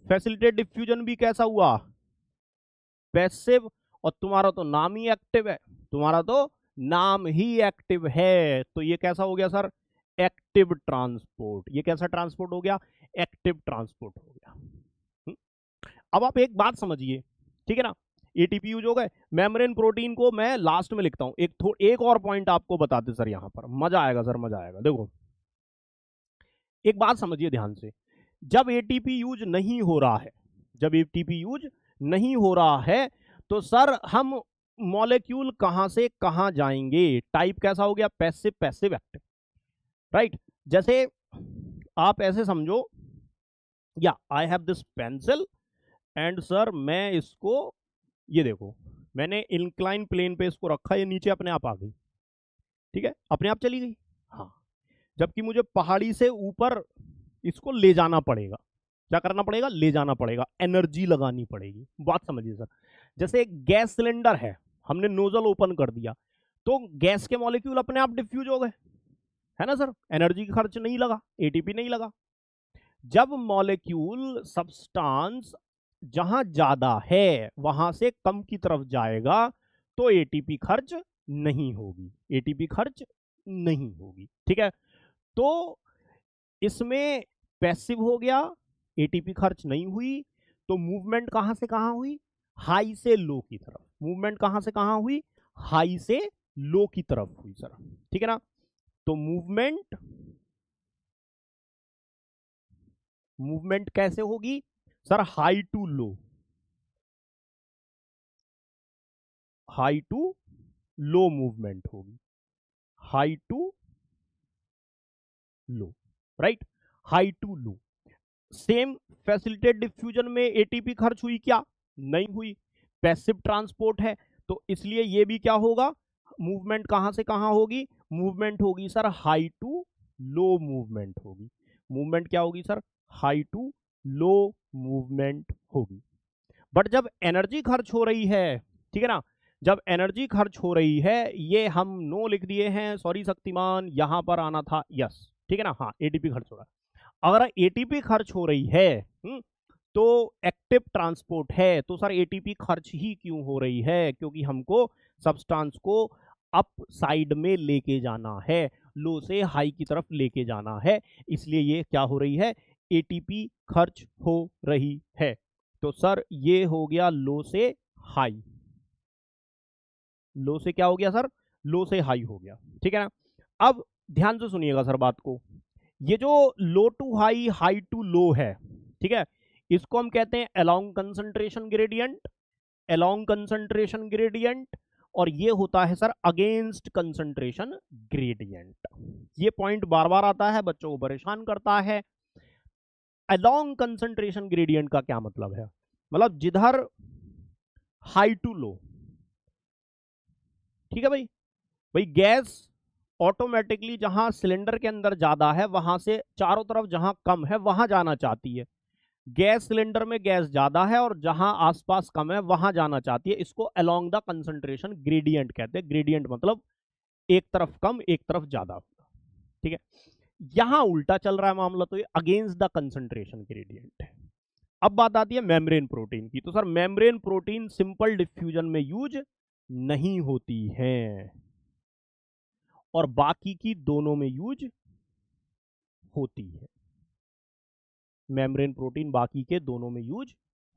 फैसिलिटेड डिफ्यूजन भी कैसा हुआ, पैसिव, और तुम्हारा तो नाम ही एक्टिव है, तो ये कैसा हो गया सर, एक्टिव ट्रांसपोर्ट। ये कैसा ट्रांसपोर्ट हो गया, एक्टिव ट्रांसपोर्ट हो गया। अब आप एक बात समझिए, ठीक है ना, एटीपी यूज हो गए, मेम्ब्रेन प्रोटीन को मैं लास्ट में लिखता हूं। एक और पॉइंट आपको बताते सर, यहां पर मजा आएगा सर, मजा आएगा। देखो, एक बात समझिए ध्यान से, जब एटीपी यूज नहीं हो रहा है, तो सर हम मॉलिक्यूल कहां से कहां जाएंगे, टाइप कैसा हो गया, पैसिव एक्टिव, राइट। जैसे आप ऐसे समझो, या I have this pencil and sir मैं इसको, ये देखो मैंने इंक्लाइन प्लेन पे इसको रखा, ये नीचे अपने आप आ गई, ठीक है, अपने आप चली गई, हाँ, जबकि मुझे पहाड़ी से ऊपर इसको ले जाना पड़ेगा। क्या करना पड़ेगा, ले जाना पड़ेगा, एनर्जी लगानी पड़ेगी। बात समझिए सर, जैसे एक गैस सिलेंडर है, हमने नोजल ओपन कर दिया, तो गैस के मॉलिक्यूल अपने आप डिफ्यूज हो गए, है ना सर, एनर्जी खर्च नहीं लगा, एटीपी नहीं लगा। जब मॉलिक्यूल सब्सटेंस जहां ज्यादा है वहां से कम की तरफ जाएगा, तो एटीपी खर्च नहीं होगी, ठीक है। तो इसमें पैसिव हो गया, एटीपी खर्च नहीं हुई, तो मूवमेंट कहां से कहां हुई, हाई से लो की तरफ। मूवमेंट कहां से कहां हुई, हाई से लो की तरफ हुई सर, ठीक है ना। तो मूवमेंट कैसे होगी sir, high to low movement होगी, high to low, right, high to low. Same facilitated diffusion में एटीपी खर्च हुई क्या, नहीं हुई, पैसिव ट्रांसपोर्ट है, तो इसलिए ये भी क्या होगा, मूवमेंट कहां से कहां होगी, मूवमेंट होगी sir high to low movement होगी। मूवमेंट क्या होगी sir, high to low movement होगी। बट जब एनर्जी खर्च हो रही है, ठीक है ना, जब एनर्जी खर्च हो रही है, ये हम नो लिख दिए हैं, सॉरी शक्तिमान, यहां पर आना था यस, ठीक है ना, हाँ, एटीपी खर्च हो रहा है। अगर एटीपी खर्च हो रही है तो एक्टिव ट्रांसपोर्ट है, तो सर एटीपी खर्च ही क्यों हो रही है, क्योंकि हमको सब्सटेंस को अप साइड में लेके जाना है, लो से हाई की तरफ लेके जाना है, इसलिए ये क्या हो रही है, एटीपी खर्च हो रही है। तो सर ये हो गया लो से हाई, लो से क्या हो गया सर, लो से हाई हो गया, ठीक है ना। अब ध्यान से सुनिएगा सर बात को, ये जो लो टू हाई, हाई टू लो है, ठीक है, इसको हम कहते हैं along concentration gradient, along concentration gradient, और ये होता है सर अगेंस्ट कंसंट्रेशन ग्रेडियंट। ये पॉइंट बार बार आता है, बच्चों को परेशान करता है। अलोंग कंसंट्रेशन ग्रेडियंट का क्या मतलब है? मतलब जिधर हाई टू लो, ठीक है भाई, भाई गैस ऑटोमेटिकली जहां सिलेंडर के अंदर ज्यादा है वहां से चारों तरफ जहां कम है वहां जाना चाहती है। गैस सिलेंडर में गैस ज्यादा है और जहां आसपास कम है वहां जाना चाहती है। इसको अलोंग द कंसंट्रेशन ग्रेडियंट कहते हैं। ग्रेडियंट मतलब एक तरफ कम एक तरफ ज्यादा, ठीक है। यहां उल्टा चल रहा है मामला, तो ये अगेंस्ट द कंसंट्रेशन ग्रेडियंट है। अब बात आती है मेम्ब्रेन प्रोटीन की। तो sir membrane protein simple diffusion में यूज नहीं होती है और बाकी की दोनों में यूज होती है। मेम्ब्रेन प्रोटीन बाकी के दोनों में यूज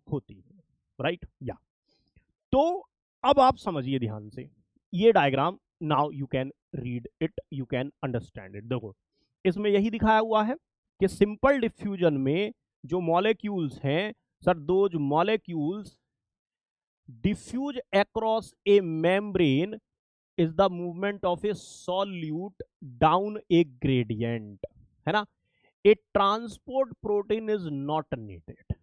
होती है, राइट या। तो अब आप समझिए ध्यान से ये diagram, now you can read it, you can understand it. देखो इसमें यही दिखाया हुआ है कि सिंपल डिफ्यूजन में जो मॉलिक्यूल्स हैं sir, those molecules diffuse across a membrane is the movement of a solute down a gradient, है ना। A transport protein is not needed.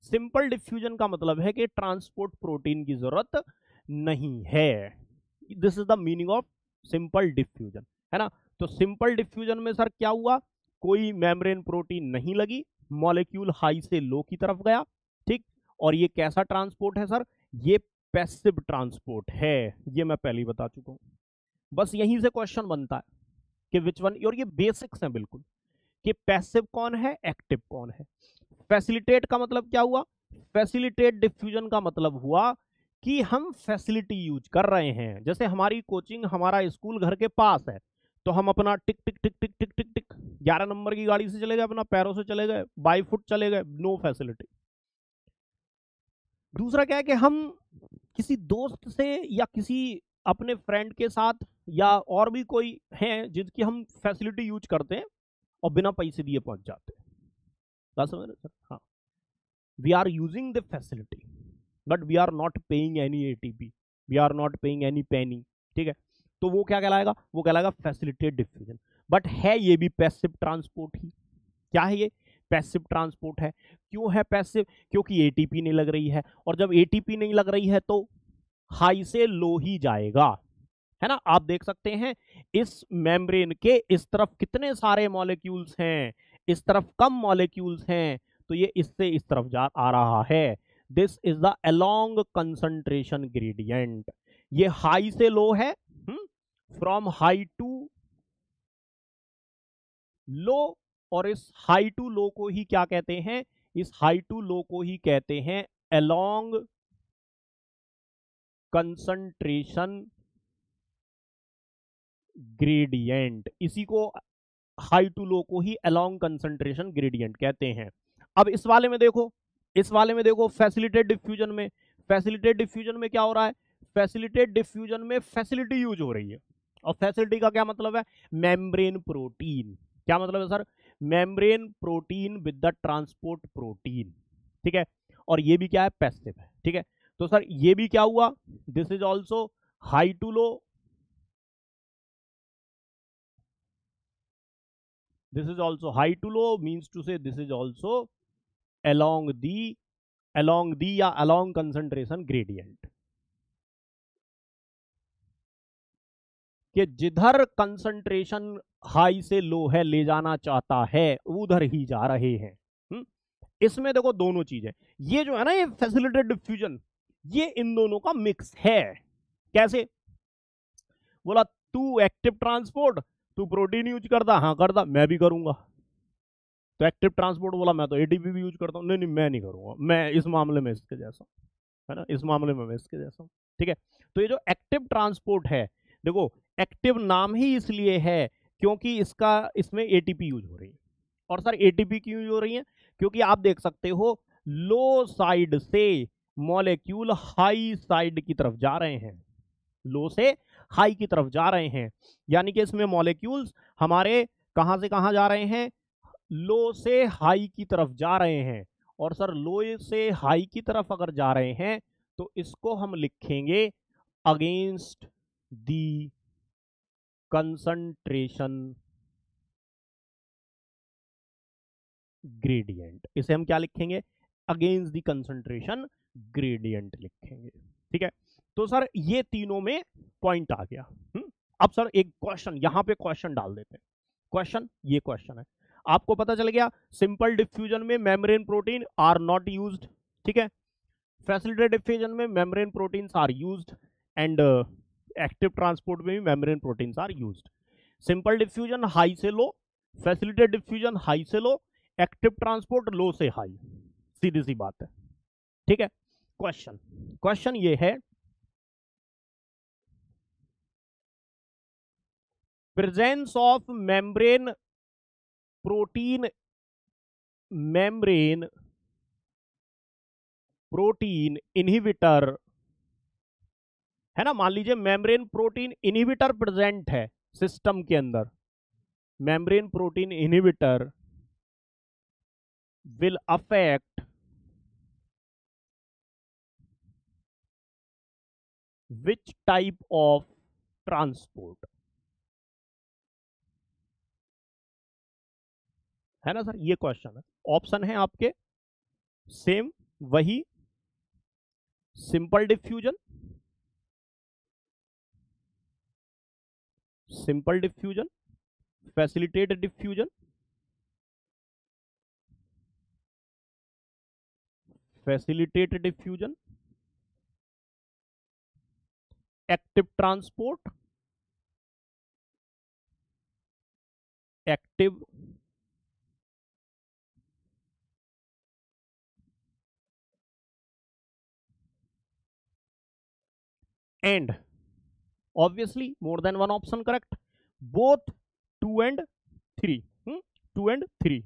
Simple diffusion का मतलब है कि ट्रांसपोर्ट प्रोटीन की जरूरत नहीं है। This is the meaning of simple diffusion, है ना। तो सिंपल डिफ्यूजन में सर क्या हुआ, कोई मेम्ब्रेन प्रोटीन नहीं लगी, मॉलिक्यूल हाई से लो की तरफ गया, ठीक। और ये कैसा ट्रांसपोर्ट है सर, ये पैसिव ट्रांसपोर्ट है। ये मैं पहले ही बता चुका हूं। बस यहीं से क्वेश्चन बनता है कि विच वन, और ये बेसिक्स हैं बिल्कुल, कि पैसिव कौन है, एक्टिव कौन है। फैसिलिटेट का मतलब क्या हुआ, फैसिलिटेट डिफ्यूजन का मतलब हुआ कि हम फैसिलिटी यूज कर रहे हैं। जैसे हमारी कोचिंग, हमारा स्कूल घर के पास है, तो हम अपना टिक टिक टिक टिक टिक टिक टिक 11 नंबर की गाड़ी से चले गए, अपना पैरों से चले गए, बाई फुट चले गए, नो फैसिलिटी। दूसरा क्या है कि हम किसी दोस्त से या किसी अपने फ्रेंड के साथ या और भी कोई हैं जिनकी हम फैसिलिटी यूज करते हैं और बिना पैसे दिए पहुंच जाते हैं। बात समझ रहे सर? हाँ, we are using the facility but we are not paying any ATP, we are not paying any penny, ठीक है। तो वो क्या कहलाएगा, वो कहलाएगा फैसिलिटेट डिफ्यूजन। बट है ये भी पैसिव ट्रांसपोर्ट ही। क्या है ये, पैसिव ट्रांसपोर्ट है। क्यों है पैसिव, क्योंकि एटीपी नहीं लग रही है, और जब एटीपी नहीं लग रही है तो हाई से लो ही जाएगा, है ना। आप देख सकते हैं इस मेम्ब्रेन के इस तरफ कितने सारे मॉलिक्यूल्स हैं, इस तरफ कम मॉलिक्यूल्स हैं, तो ये इससे इस तरफ जा आ रहा है। This is the along concentration gradient. ये हाई से लो है, फ्रॉम हाई टू लो, और इस हाई टू लो को ही क्या कहते हैं, इस हाई टू लो को ही कहते हैं अलोंग कंसंट्रेशन ग्रेडियंट। इसी को हाई टू लो को ही अलोंग कंसंट्रेशन ग्रेडियंट कहते हैं। अब इस वाले में देखो, इस वाले में देखो फैसिलिटेट डिफ्यूजन में, फैसिलिटेट डिफ्यूजन में क्या हो रहा है, फैसिलिटेट डिफ्यूजन में फैसिलिटी यूज हो रही है। और फैसिलिटी का क्या मतलब है, मेम्ब्रेन प्रोटीन। क्या मतलब है sir, membrane protein with the transport protein, ठीक है। और ये भी क्या है, पैसिव है, ठीक है। तो सर ये भी क्या हुआ, this is also high to low, this is also high to low, means to say this is also along the या along concentration gradient, कि जिधर कंसंट्रेशन हाई से लो है ले जाना चाहता है उधर ही जा रहे हैं। इसमें देखो दोनों चीजें, ये जो है ना ये फैसिलिटेड डिफ्यूजन, ये इन दोनों का मिक्स है। कैसे, बोला तू एक्टिव ट्रांसपोर्ट, तू प्रोटीन यूज करता, हाँ करता, मैं भी करूंगा। तो एक्टिव ट्रांसपोर्ट बोला मैं तो एटीपी भी यूज करता हूँ, नहीं नहीं मैं नहीं करूंगा, मैं इस मामले में इसके जैसा, है ना, इस मामले में मैं इसके जैसा हूँ, ठीक है। तो ये जो एक्टिव ट्रांसपोर्ट है, देखो एक्टिव नाम ही इसलिए है क्योंकि इसमें एटीपी यूज हो रही है। और सर एटीपी क्यों यूज हो रही है, क्योंकि आप देख सकते हो लो साइड से मॉलिक्यूल हाई साइड की तरफ जा रहे हैं, लो से हाई की तरफ जा रहे हैं, यानी कि इसमें मॉलिक्यूल्स हमारे कहां से कहां जा रहे हैं, लो से हाई की तरफ जा रहे हैं। और सर लो से हाई की तरफ अगर जा रहे हैं तो इसको हम लिखेंगे अगेंस्ट दी कंसंट्रेशन ग्रेडियंट। इसे हम क्या लिखेंगे, अगेंस्ट दी कंसंट्रेशन ग्रेडियंट लिखेंगे। ठीक है, तो सर ये तीनों में पॉइंट आ गया। अब सर एक क्वेश्चन यहां पे क्वेश्चन डाल देते हैं। क्वेश्चन, ये क्वेश्चन है, आपको पता चल गया सिंपल डिफ्यूजन में membrane protein are not used. ठीक है, फैसिलिटेटेड डिफ्यूजन में membrane proteins are used and active transport में भी membrane proteins are used. Simple diffusion high से लो, फैसिलिटेटेड डिफ्यूजन हाई से लो, एक्टिव ट्रांसपोर्ट लो से हाई, सीधी सी बात है। ठीक है, क्वेश्चन क्वेश्चन ये है, presence of membrane protein inhibitor है ना, मान लीजिए मेम्ब्रेन प्रोटीन इनहिबिटर प्रेजेंट है सिस्टम के अंदर, membrane protein inhibitor will affect which type of transport, है ना सर, ये क्वेश्चन है। ऑप्शन है आपके सेम वही, simple diffusion, facilitated diffusion, active transport, active and obviously more than one option correct, both 2 and 3, 2 and 3।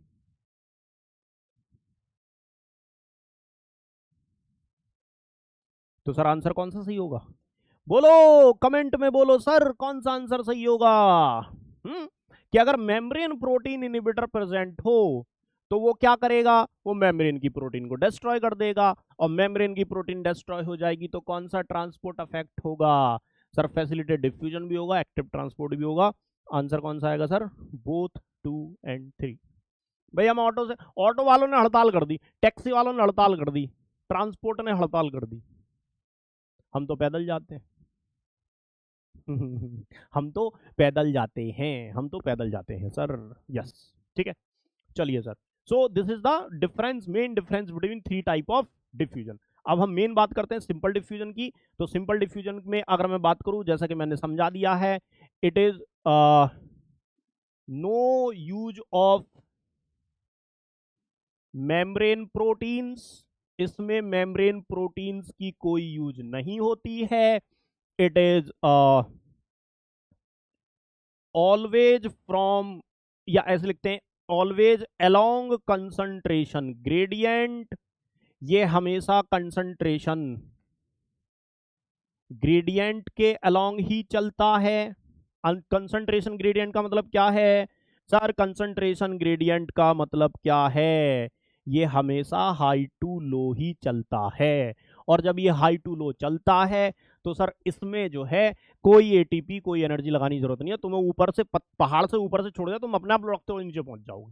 तो सर आंसर कौन सा सही होगा, बोलो कमेंट में, बोलो सर कौन सा आंसर सही होगा। कि अगर मेम्ब्रेन प्रोटीन इनहिबिटर प्रेजेंट हो तो वो क्या करेगा, वो मेम्ब्रेन की प्रोटीन को डिस्ट्रॉय कर देगा, और मेम्ब्रेन की प्रोटीन डिस्ट्रॉय हो जाएगी तो कौन सा ट्रांसपोर्ट अफेक्ट होगा, सर फैसिलिटेटेड डिफ्यूजन भी होगा, एक्टिव ट्रांसपोर्ट भी होगा। आंसर कौन सा आएगा सर, बोथ 2 and 3। भाई हम ऑटो वालों ने हड़ताल कर दी, टैक्सी वालों ने हड़ताल कर दी, ट्रांसपोर्ट ने हड़ताल कर दी, हम तो पैदल जाते हैं हम तो पैदल जाते हैं सर, यस। ठीक है, चलिए sir, so this is the difference, main difference between 3 type of diffusion. अब हम मेन बात करते हैं सिंपल डिफ्यूजन की। तो सिंपल डिफ्यूजन में अगर मैं बात करूं, जैसा कि मैंने समझा दिया है, it is no use of membrane proteins, इसमें मेम्ब्रेन प्रोटीन्स की कोई यूज नहीं होती है। इट इज ऑलवेज फ्रॉम, या ऐसे लिखते हैं ऑलवेज अलोंग कंसंट्रेशन ग्रेडियंट, ये हमेशा कंसंट्रेशन ग्रेडियंट के अलोंग ही चलता है। कंसंट्रेशन ग्रेडियंट का मतलब क्या है सर, कंसंट्रेशन ग्रेडियंट का मतलब क्या है, ये हमेशा हाई टू लो ही चलता है। और जब ये हाई टू लो चलता है तो सर इसमें जो है कोई एटीपी, कोई एनर्जी लगाने की जरूरत नहीं है, तुम्हें ऊपर से पहाड़ से ऊपर से छोड़ दिया, तुम अपने आप लुढ़कते हुए नीचे पहुंच जाओगे,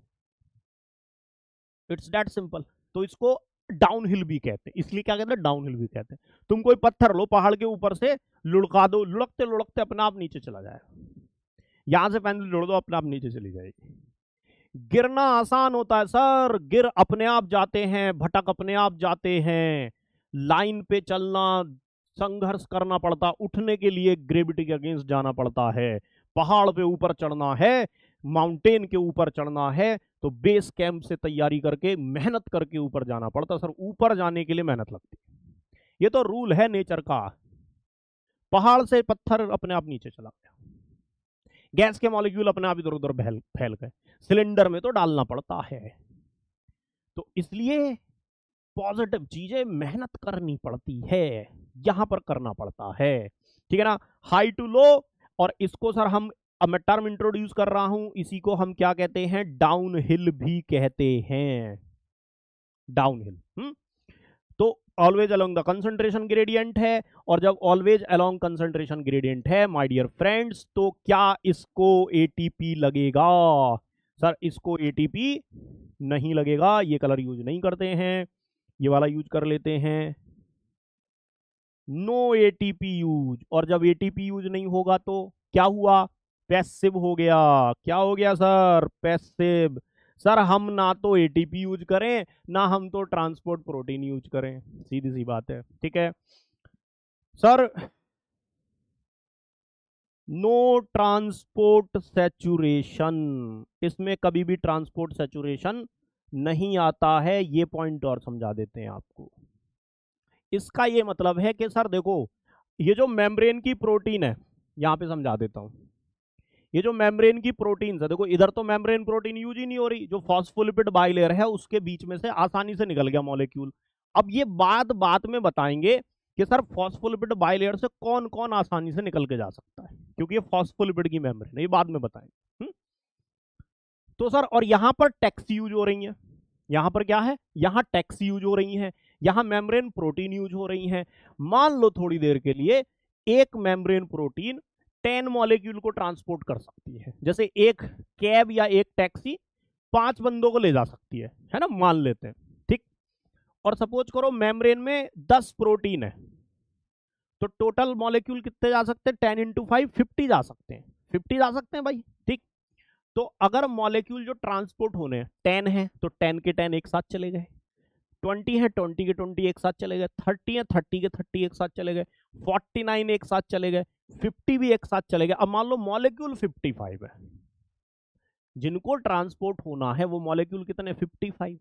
इट्स दैट सिंपल। तो इसको डाउन हिल भी कहते हैं, इसलिए क्या कहते हैं, डाउन हिल भी कहते हैं। तुम कोई पत्थर लो पहाड़ के ऊपर से, लुढ़का दो, लुढ़कते लुढ़कते अपने आप नीचे चला जाएगा, यहां से पेंसिल जोड़ दो अपने आप नीचे चली जाएगी। गिरना आसान होता है सर, गिर अपने आप जाते हैं, भटक अपने आप जाते हैं, लाइन पे चलना संघर्ष करना पड़ता, उठने के लिए ग्रेविटी के अगेंस्ट जाना पड़ता है। पहाड़ पे ऊपर चढ़ना है, माउंटेन के ऊपर चढ़ना है तो बेस कैंप से तैयारी करके मेहनत करके ऊपर जाना पड़ता सर, ऊपर जाने के लिए मेहनत लगती, ये तो रूल है नेचर का। पहाड़ से पत्थर अपने आप नीचे चला गया, गैस के मॉलिक्यूल अपने आप इधर उधर फैल गए, सिलेंडर में तो डालना पड़ता है। तो इसलिए पॉजिटिव चीजें मेहनत करनी पड़ती है, यहां पर करना पड़ता है। ठीक है ना, हाई टू लो। और इसको सर हम, अब मैं टर्म इंट्रोड्यूस कर रहा हूं, इसी को हम क्या कहते हैं, डाउन हिल भी कहते हैं, डाउन हिल। तो always along the concentration gradient है, और जब ऑलवेज अलोंग कंसंट्रेशन ग्रेडियंट है माय डियर फ्रेंड्स, तो क्या इसको एटीपी लगेगा? सर इसको एटीपी नहीं लगेगा, ये कलर यूज नहीं करते हैं, ये वाला यूज कर लेते हैं, नो एटीपी यूज। और जब एटीपी यूज नहीं होगा तो क्या हुआ, पैसिव हो गया। क्या हो गया सर, पैसिव। सर हम ना तो एटीपी यूज करें, ना हम तो ट्रांसपोर्ट प्रोटीन यूज करें, सीधी सी बात है, ठीक है सर। नो ट्रांसपोर्ट सैचुरेशन, इसमें कभी भी ट्रांसपोर्ट सैचुरेशन नहीं आता है, ये पॉइंट और समझा देते हैं आपको। इसका ये मतलब है कि सर देखो, ये जो मेम्ब्रेन की प्रोटीन है, यहां पे समझा देता हूं, ये जो मेम्ब्रेन की प्रोटीन है, देखो इधर तो मेम्ब्रेन प्रोटीन यूज ही नहीं हो रही, जो फॉस्फोलिपिड बाइलेयर है उसके बीच में से आसानी से निकल गया मॉलिक्यूल। अब ये बात में बताएंगे कि सर फॉस्फोलिपिड बाइलेयर से कौन कौन आसानी से निकल के जा सकता है, क्योंकि ये फॉस्फोलिपिड की मेम्ब्रेन है, ये बाद में बताएंगे। तो सर और यहां पर टेक्स यूज हो रही है, यहां पर क्या है, यहां टेक्स यूज हो रही है, यहां मेम्ब्रेन प्रोटीन यूज हो रही है। मान लो थोड़ी देर के लिए एक मेम्ब्रेन प्रोटीन 10 मॉलिक्यूल को ट्रांसपोर्ट कर सकती है, जैसे एक कैब या एक टैक्सी 5 बंदों को ले जा सकती है ना, मान लेते हैं, ठीक। और सपोज करो मेम्ब्रेन में 10 प्रोटीन है, तो टोटल मॉलिक्यूल कितने जा सकते हैं, 10 × 5 50 जा सकते हैं, 50 जा सकते हैं भाई, ठीक। तो अगर मॉलिक्यूल जो ट्रांसपोर्ट होने 10 है, तो 10 के 10 एक साथ चले गए, 20 है 20 के 20 एक साथ चले गए, 30 है 30 के 30 एक साथ चले गए, 49 एक साथ चले गए, 50 भी एक साथ चले गए। अब मान लो मॉलिक्यूल 55 है, जिनको ट्रांसपोर्ट होना है वो मॉलिक्यूल कितने, 55,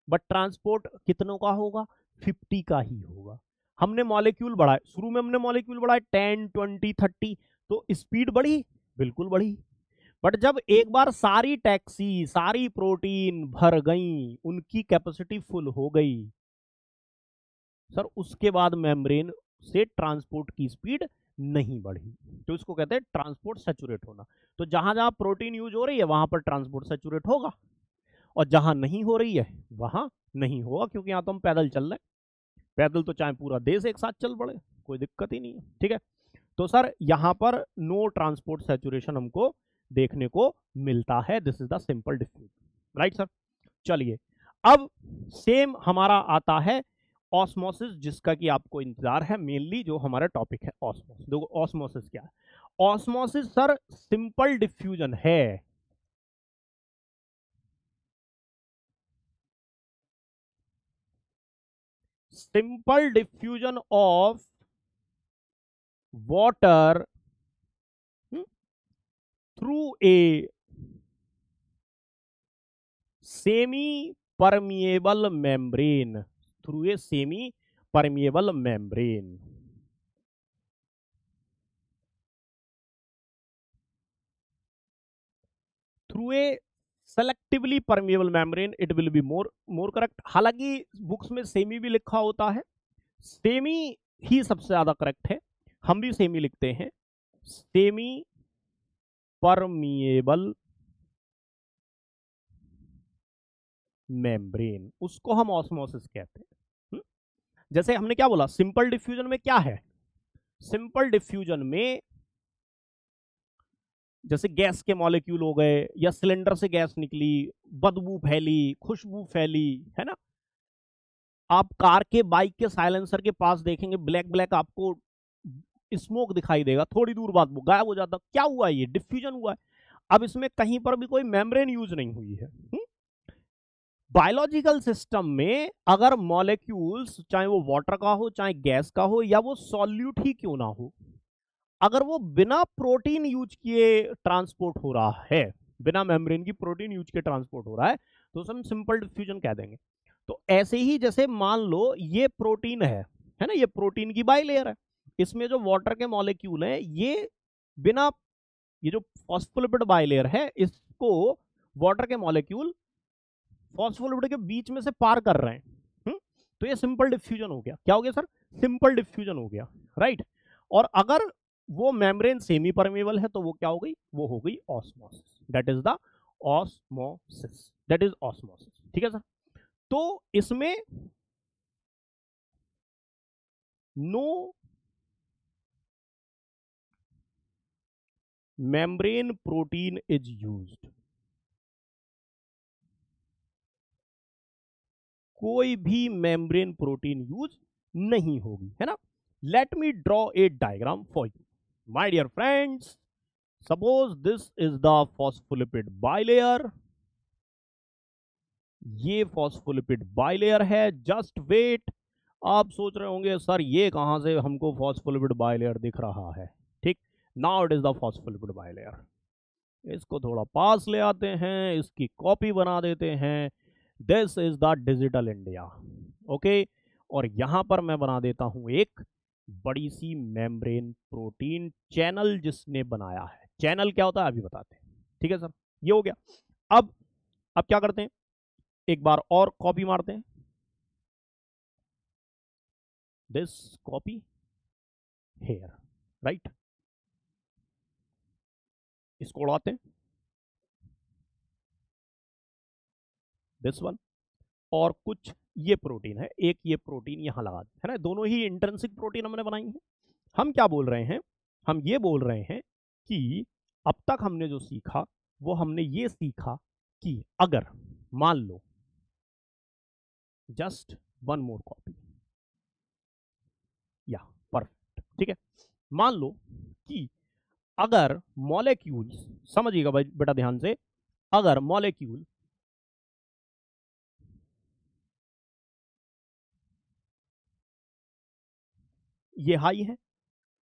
बट ट्रांसपोर्ट कितनों का होगा, 50 का ही होगा। हमने मॉलिक्यूल बढ़ाए, शुरू में हमने मॉलिक्यूल बढ़ाए 10 20 30, तो स्पीड बढ़ी, बिल्कुल बढ़ी। बट जब एक बार सारी टैक्सी सारी प्रोटीन भर गई, उनकी कैपेसिटी फुल हो गई सर, उसके बाद मेम्ब्रेन से ट्रांसपोर्ट की स्पीड नहीं बढ़ी, तो इसको कहते हैं ट्रांसपोर्ट सैचुरेट होना। तो जहां जहां प्रोटीन यूज हो रही है वहां पर ट्रांसपोर्ट सैचुरेट होगा, और जहां नहीं हो रही है वहां नहीं होगा, क्योंकि यहां तो हम पैदल चल रहे हैं, पैदल तो चाहे पूरा देश एक साथ चल पड़े, कोई दिक्कत ही नहीं है, ठीक है। तो सर यहां पर नो ट्रांसपोर्ट सैचुरेशन हमको देखने को मिलता है, this is the simple diffusion, right sir. चलिए अब सेम हमारा आता है ऑस्मोसिस, जिसका कि आपको इंतजार है, मेनली जो हमारा टॉपिक है ऑस्मोसिस। देखो ऑस्मोसिस क्या है, ऑस्मोसिस सर सिंपल डिफ्यूजन है, simple diffusion of water through a semi permeable membrane, through a semi permeable membrane. Through a selectively permeable membrane, it will be more correct. हालांकि बुक्स में सेमी भी लिखा होता है, सेमी ही सबसे ज्यादा करेक्ट है, हम भी सेमी लिखते हैं, सेमी परमिएबल मेम्ब्रेन, उसको हम ऑस्मोसिस कहते हैं। जैसे हमने क्या बोला, सिंपल डिफ्यूजन में क्या है, सिंपल डिफ्यूजन में जैसे गैस के मॉलिक्यूल हो गए, या सिलेंडर से गैस निकली, बदबू फैली, खुशबू फैली, है ना। आप कार के बाइक के साइलेंसर के पास देखेंगे ब्लैक ब्लैक आपको स्मोक दिखाई देगा, थोड़ी दूर बाद वो गायब हो जाता, क्या हुआ, ये डिफ्यूजन हुआ है। अब इसमें कहीं पर भी कोई मेम्ब्रेन यूज नहीं हुई है। बायोलॉजिकल सिस्टम में अगर मॉलिक्यूल्स, चाहे वो वाटर का हो चाहे गैस का हो, या वो सॉल्यूट ही क्यों ना हो, अगर वो बिना प्रोटीन यूज किए ट्रांसपोर्ट हो रहा है, बिना मेम्ब्रेन की प्रोटीन यूज के ट्रांसपोर्ट हो रहा है, तो उसे हम सिंपल डिफ्यूजन कह देंगे। तो ऐसे ही जैसे मान लो ये प्रोटीन है ना, ये प्रोटीन की बाइलेयर है, इसमें जो वाटर के मॉलिक्यूल है, ये बिना, ये जो फॉस्फोलिपिड बाइलेयर है, इसको वाटर के मॉलिक्यूल फॉस्फोलिपिड के बीच में से पार कर रहे हैं। तो ये सिंपल डिफ्यूजन हो गया, क्या हो गया सर, सिंपल डिफ्यूजन हो गया, राइट। और अगर वो मेम्ब्रेन सेमी परमेबल है तो वो क्या हो गई, वो हो गई osmosis. That is the osmosis, that is osmosis. ठीक है सर। तो इसमें no membrane protein is used, कोई भी मेम्ब्रेन प्रोटीन यूज नहीं होगी, है ना। Let me draw a diagram for you my dear friends. Suppose this is the phospholipid bilayer, ये फॉस्फोलिपिड बाइलेयर है। जस्ट वेट, आप सोच रहे होंगे सर ये कहां से हमको फॉस्फोलिपिड बाइलेयर दिख रहा है। ठीक, now it is the phospholipid bilayer. इसको थोड़ा पास ले आते हैं, इसकी कॉपी बना देते हैं। This is the digital India, okay. और यहां पर मैं बना देता हूं एक बड़ी सी मेम्ब्रेन प्रोटीन चैनल जिसने बनाया है। चैनल क्या होता है अभी बताते हैं, ठीक है सर। ये हो गया। अब क्या करते हैं, एक बार और कॉपी मारते हैं। This copy here, right. इसको उड़ाते हैं, दिस वन। और कुछ ये प्रोटीन है, एक ये प्रोटीन यहां लगा है ना, दोनों ही इंट्रिंसिक प्रोटीन हमने बनाई है। हम क्या बोल रहे हैं, हम ये बोल रहे हैं कि अब तक हमने जो सीखा वो हमने ये सीखा कि अगर मान लो, जस्ट वन मोर कॉपी, या परफेक्ट, ठीक है। मान लो कि अगर मॉलिक्यूल्स, समझिएगा बेटा ध्यान से, अगर मॉलिक्यूल ये हाई है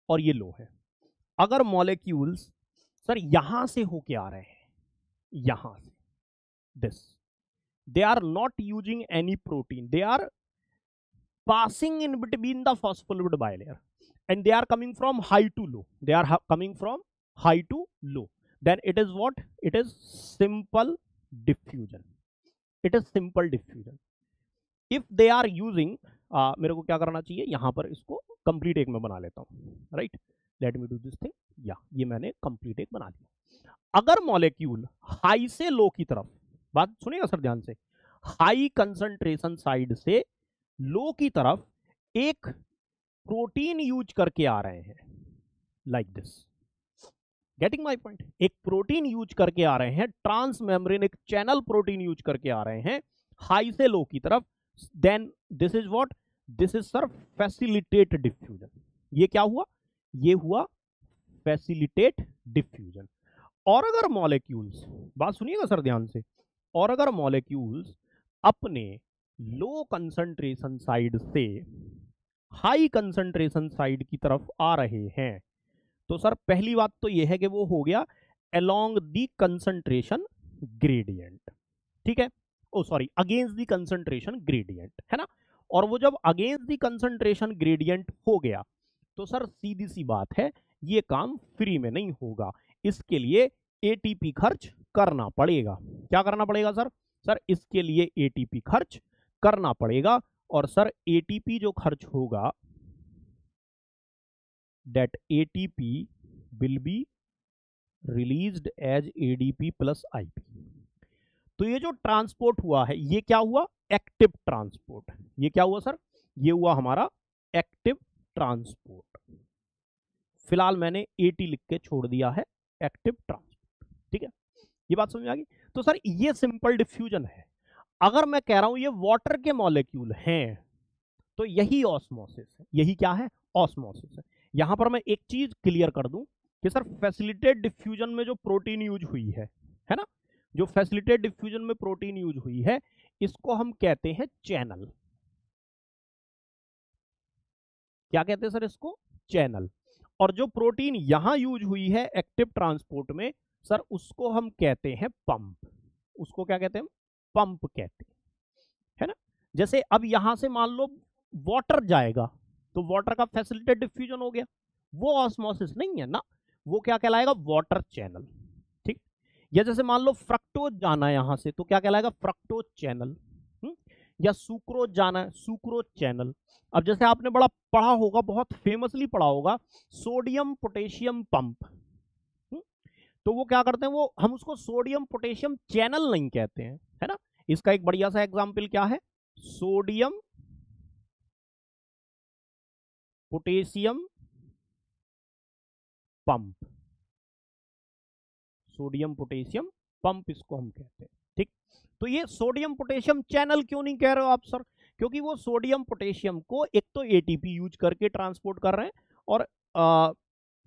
और ये लो है, अगर मॉलिक्यूल्स सर यहां से होके आ रहे हैं, यहां से, this, they are not using any protein, they are passing in between the phospholipid bilayer and they are coming from high to low, they are coming from high to low, then it is what, it is simple diffusion, it is simple diffusion. if they are using मेरे को क्या करना चाहिए, यहां पर इसको कंप्लीट एक में बना लेता हूं, right. Let me do this thing, या ये मैंने कंप्लीट एक बना दिया। अगर मॉलिक्यूल हाई से लो की तरफ, बात सुनिएगा सर ध्यान से, हाई कंसंट्रेशन साइड से लो की तरफ एक प्रोटीन यूज करके आ रहे हैं, like this, getting my point. एक प्रोटीन यूज करके आ रहे हैं, ट्रांस मेम्ब्रेन एक चैनल प्रोटीन यूज करके आ रहे हैं हाई से लो की तरफ, then this is what, this is sir facilitate diffusion. ये क्या हुआ, ये हुआ फैसिलिटेट डिफ्यूजन। और अगर मॉलिक्यूल्स, बात सुनिएगा सर ध्यान से, और अगर मॉलिक्यूल्स अपने लो कंसंट्रेशन साइड से हाई कंसंट्रेशन साइड की तरफ आ रहे हैं, तो सर पहली बात तो यह है कि वो हो गया अलोंग द कंसंट्रेशन ग्रेडियंट, ठीक है। Oh sorry, against the concentration gradient, है ना। और वो जब अगेंस्ट द कंसंट्रेशन ग्रेडियंट हो गया तो सर सीधी सी बात है, ये काम फ्री में नहीं होगा, इसके लिए एटीपी खर्च करना पड़ेगा। क्या करना पड़ेगा सर, सर इसके लिए एटीपी खर्च करना पड़ेगा। और सर एटीपी जो खर्च होगा, that ATP will be released as ADP plus IP। तो ये जो ट्रांसपोर्ट हुआ है, ये क्या हुआ, एक्टिव ट्रांसपोर्ट। ये क्या हुआ सर, ये हुआ हमारा एक्टिव ट्रांसपोर्ट। फिलहाल मैंने AT लिख के छोड़ दिया है, एक्टिव ट्रांसपोर्ट, ठीक है। ये बात समझ आ गई। तो सर ये सिंपल डिफ्यूजन है। अगर मैं कह रहा हूं ये वाटर के मॉलिक्यूल हैं, तो यही ऑस्मोसिस है। यही क्या है, ऑस्मोसिस है। यहां पर मैं एक चीज क्लियर कर दूं कि सर फैसिलिटेट डिफ्यूजन में जो प्रोटीन यूज हुई है ना, जो फैसिलिटेट डिफ्यूजन में प्रोटीन यूज हुई है, इसको हम कहते हैं चैनल। क्या कहते हैं सर इसको, चैनल। और जो प्रोटीन यहां यूज हुई है एक्टिव ट्रांसपोर्ट में, सर उसको हम कहते हैं पंप। उसको क्या कहते हैं, पंप कहते हैं, है ना। जैसे अब यहां से मान लो वाटर जाएगा, तो वाटर का फैसिलिटेट डिफ्यूजन हो गया, वो ऑस्मोसिस नहीं है ना, वो क्या कहलाएगा, वाटर चैनल, ठीक। या जैसे मान लो फ्रक्टोज जाना यहां से, तो क्या कहलाएगा, फ्रक्टोज चैनल। या सुक्रोज जाना है, सुक्रोज चैनल। अब जैसे आपने बड़ा पढ़ा होगा, बहुत फेमसली पढ़ा होगा, सोडियम पोटेशियम पंप। तो वो क्या करते हैं, वो हम उसको सोडियम पोटेशियम चैनल नहीं कहते हैं, है ना। इसका एक बढ़िया सा एग्जाम्पल क्या है, sodium potassium pump, sodium potassium pump इसको हम कहते हैं, ठीक। तो ये सोडियम पोटेशियम चैनल क्यों नहीं कह रहे हो आप सर, क्योंकि वो सोडियम पोटेशियम को एक तो एटीपी यूज करके ट्रांसपोर्ट कर रहे हैं और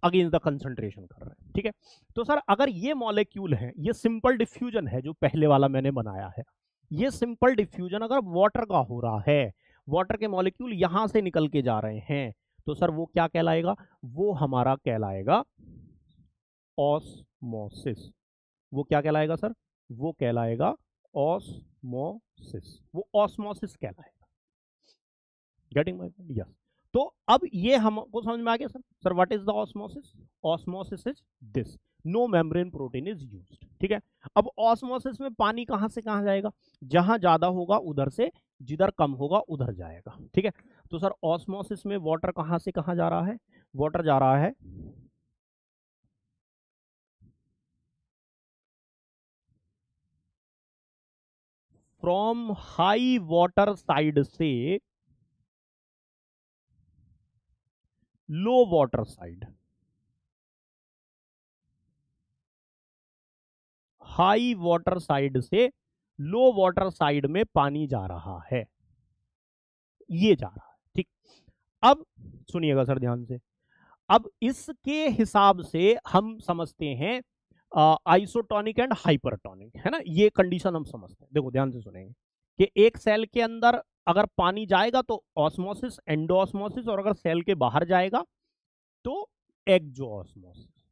अगेंस्ट द कंसंट्रेशन कर रहे हैं, ठीक है। तो सर अगर ये मॉलिक्यूल है, ये सिंपल डिफ्यूजन है जो पहले वाला मैंने बनाया है, ये सिंपल डिफ्यूजन अगर वाटर का हो रहा है, वाटर के मॉलिक्यूल यहां से निकल के जा रहे हैं, तो सर वो क्या कहलाएगा, वो हमारा कहलाएगा ऑस्मोसिस। वो क्या कहलाएगा सर, वो कहलाएगा ऑस्मोसिस, वो ऑस्मोसिस कहलाएगा। Getting my point, yes. तो अब ये हमको समझ में आ गया sir. Sir what is the osmosis, osmosis is this, no membrane protein is used, ठीक है। अब ऑस्मोसिस में पानी कहां से कहां जाएगा, जहां ज्यादा होगा उधर से, जिधर कम होगा उधर जाएगा, ठीक है। तो सर ऑस्मोसिस में वाटर कहां से कहां जा रहा है, वाटर जा रहा है फ्रॉम हाई वाटर साइड से low water side, high water side से लो वाटर साइड में पानी जा रहा है, ये जा रहा है, ठीक। अब सुनिएगा सर ध्यान से, अब इसके हिसाब से हम समझते हैं आइसोटोनिक एंड हाइपरटोनिक, है ना, ये कंडीशन हम समझते हैं। देखो ध्यान से सुनेंगे कि एक सेल के अंदर अगर पानी जाएगा तो ऑस्मोसिस, एंडोऑस्मोसिस, और अगर सेल के बाहर जाएगा तो एक्सोऑस्मोसिस।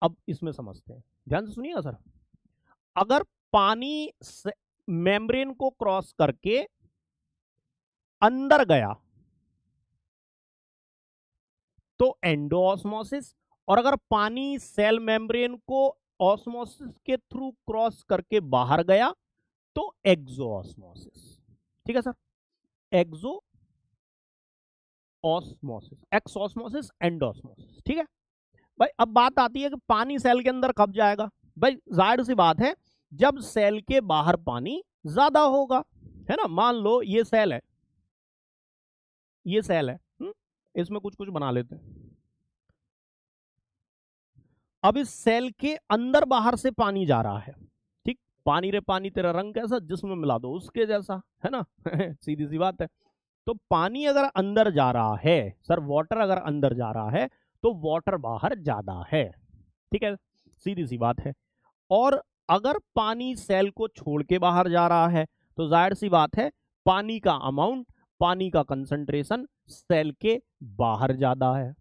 अब इसमें समझते हैं, ध्यान से सुनिएगा सर। अगर पानी मेम्ब्रेन को क्रॉस करके अंदर गया तो एंडोऑस्मोसिस, और अगर पानी सेल मेम्ब्रेन को ऑस्मोसिस के थ्रू क्रॉस करके बाहर गया तो एक्सोऑस्मोसिस, ठीक है सर। एक्सो ऑस्मोसिस, एक्सऑस्मोसिस, एंडोऑस्मोसिस, ठीक है भाई। अब बात आती है कि पानी सेल के अंदर कब जाएगा, भाई जाहिर सी बात है जब सेल के बाहर पानी ज्यादा होगा, है ना। मान लो ये सेल है, ये सेल है, इसमें कुछ कुछ बना लेते हैं। अब इस सेल के अंदर बाहर से पानी जा रहा है, ठीक। पानी रे पानी तेरा रंग कैसा, जिसमें मिला दो उसके जैसा, है ना सीधी सी बात है। तो पानी अगर अंदर जा रहा है सर, वाटर अगर अंदर जा रहा है तो वाटर बाहर ज्यादा है, ठीक है, सीधी सी बात है। और अगर पानी सेल को छोड़ के बाहर जा रहा है तो जाहिर सी बात है पानी का अमाउंट, पानी का कंसंट्रेशन सेल के बाहर ज्यादा है।